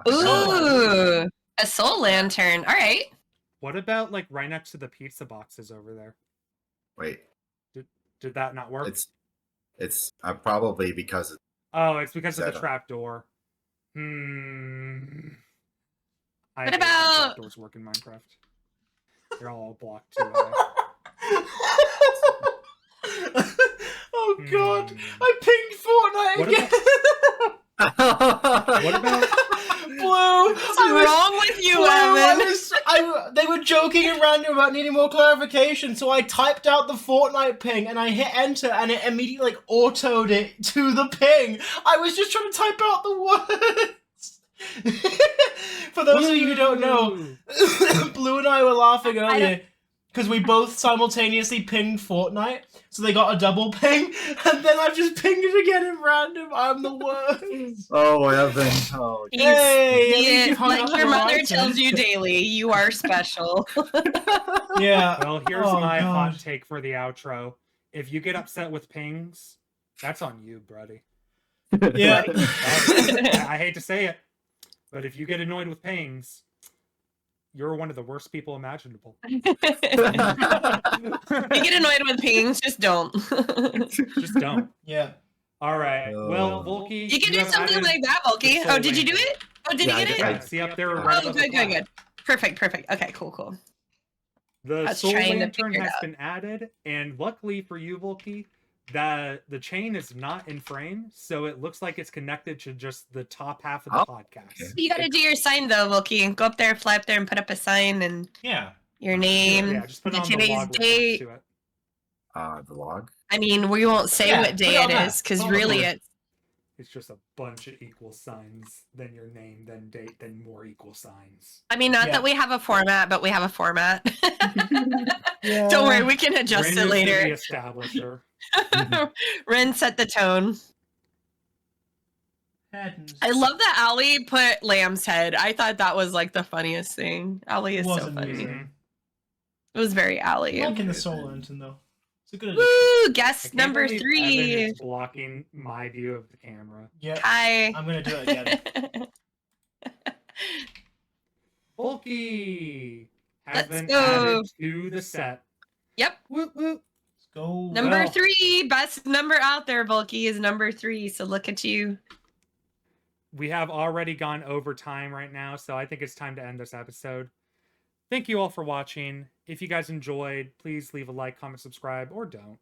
Ooh, a soul lantern. All right. What about like right next to the pizza boxes over there? Wait, Did that not work? it's probably because Oh, it's because of the Setup. trap door. I What hate when about- trapdoors work in Minecraft? They're all blocked too high. Oh God! Hmm. I pinged Fortnite What again. What about? Blue? What's wrong with you, Evan? They were joking at random about needing more clarification, so I typed out the Fortnite ping and I hit enter, and it immediately like autoed it to the ping. I was just trying to type out the words. For those of you who don't know, Blue and I were laughing earlier because we both simultaneously pinged Fortnite, so they got a double ping, and then I've just pinged it again in random. I'm the worst. oh Evan. Oh, Hey, at least Yeah, you've hung like up your the mother right tells thing. you daily, you are special. Yeah. Well, here's Oh, my God. hot take for the outro. If you get upset with pings, that's on you, buddy. Yeah. I hate to say it, but if you get annoyed with pings, you're one of the worst people imaginable. You get annoyed with pings, just don't. Just don't. Yeah. All right. Well, Oh. Vulky, You can do have something added like that, Vulky. the Oh, soul did you do lantern. it? Oh, did Yeah, you I get did. it? Yeah, see up there. Oh, right Oh, above the good, good, flag. good. Perfect. Okay, cool. The I was soul trying to lantern figure it has out. been added, and luckily for you, Vulky, the chain is not in frame, so it looks like it's connected to just the top half of the podcast. okay. You gotta do your sign though, Vulky. Go up there, fly up there, and put up a sign and Yeah. your name, Yeah, just put it on the today's log next date. to it. The log. I mean, we won't say Yeah, what put day it on it that. is, because Put it on the really board. it's It's just a bunch of equal signs, then your name, then date, then more equal signs. I mean, not Yeah. that we have a format, but we have a format. Yeah. Don't worry, we can adjust Ren it is later. The establisher. Ren set the tone. Head. I love that Allie put Lamb's head. I thought that was like the funniest thing. Allie is so Was funny. amusing. It was very Allie. Liking the soul lantern though. It's a good addition. Woo! I Guest can't number believe 3. Evan is blocking my view of the camera. Yeah. Hi. I'm gonna do it again. Vulky has Let's been go. added to the set. Yep. Whoop, whoop. Let's go. Number Well, 3. Best number out there, Vulky, is number 3. So look at you. We have already gone over time right now, so I think it's time to end this episode. Thank you all for watching. If you guys enjoyed, please leave a like, comment, subscribe, or don't.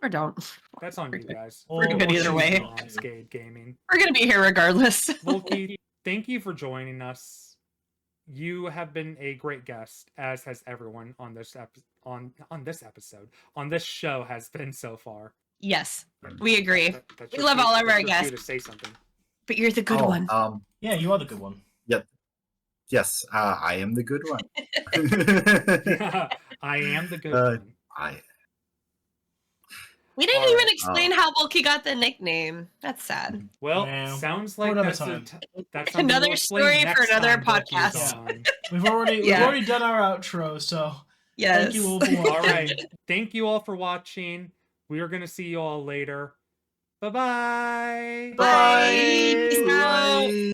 Or don't. That's on you guys. Or good either choose way. not On to. Skade Gaming. We're going to be here regardless. Vulky, thank you for joining us. You have been a great guest, as has everyone on this on this episode. On this show has been so far. Yes, we agree. That's We your love cue- all of that's your your cue guests. to say something. But you're the good one. Yeah, you are the good one. Yes, I am the good one. I am the good Uh, one. We didn't all even right. explain how Vulky got the nickname. That's sad. Well, Well, sounds for like another that's time. that's something Another we'll explain story for next another time Vulky is podcast. on. We've already Yeah. done our outro, so Yes. thank you all for watching. All right. Thank you all for watching. We are going to see you all later. Bye-bye. Bye. Peace out. Bye.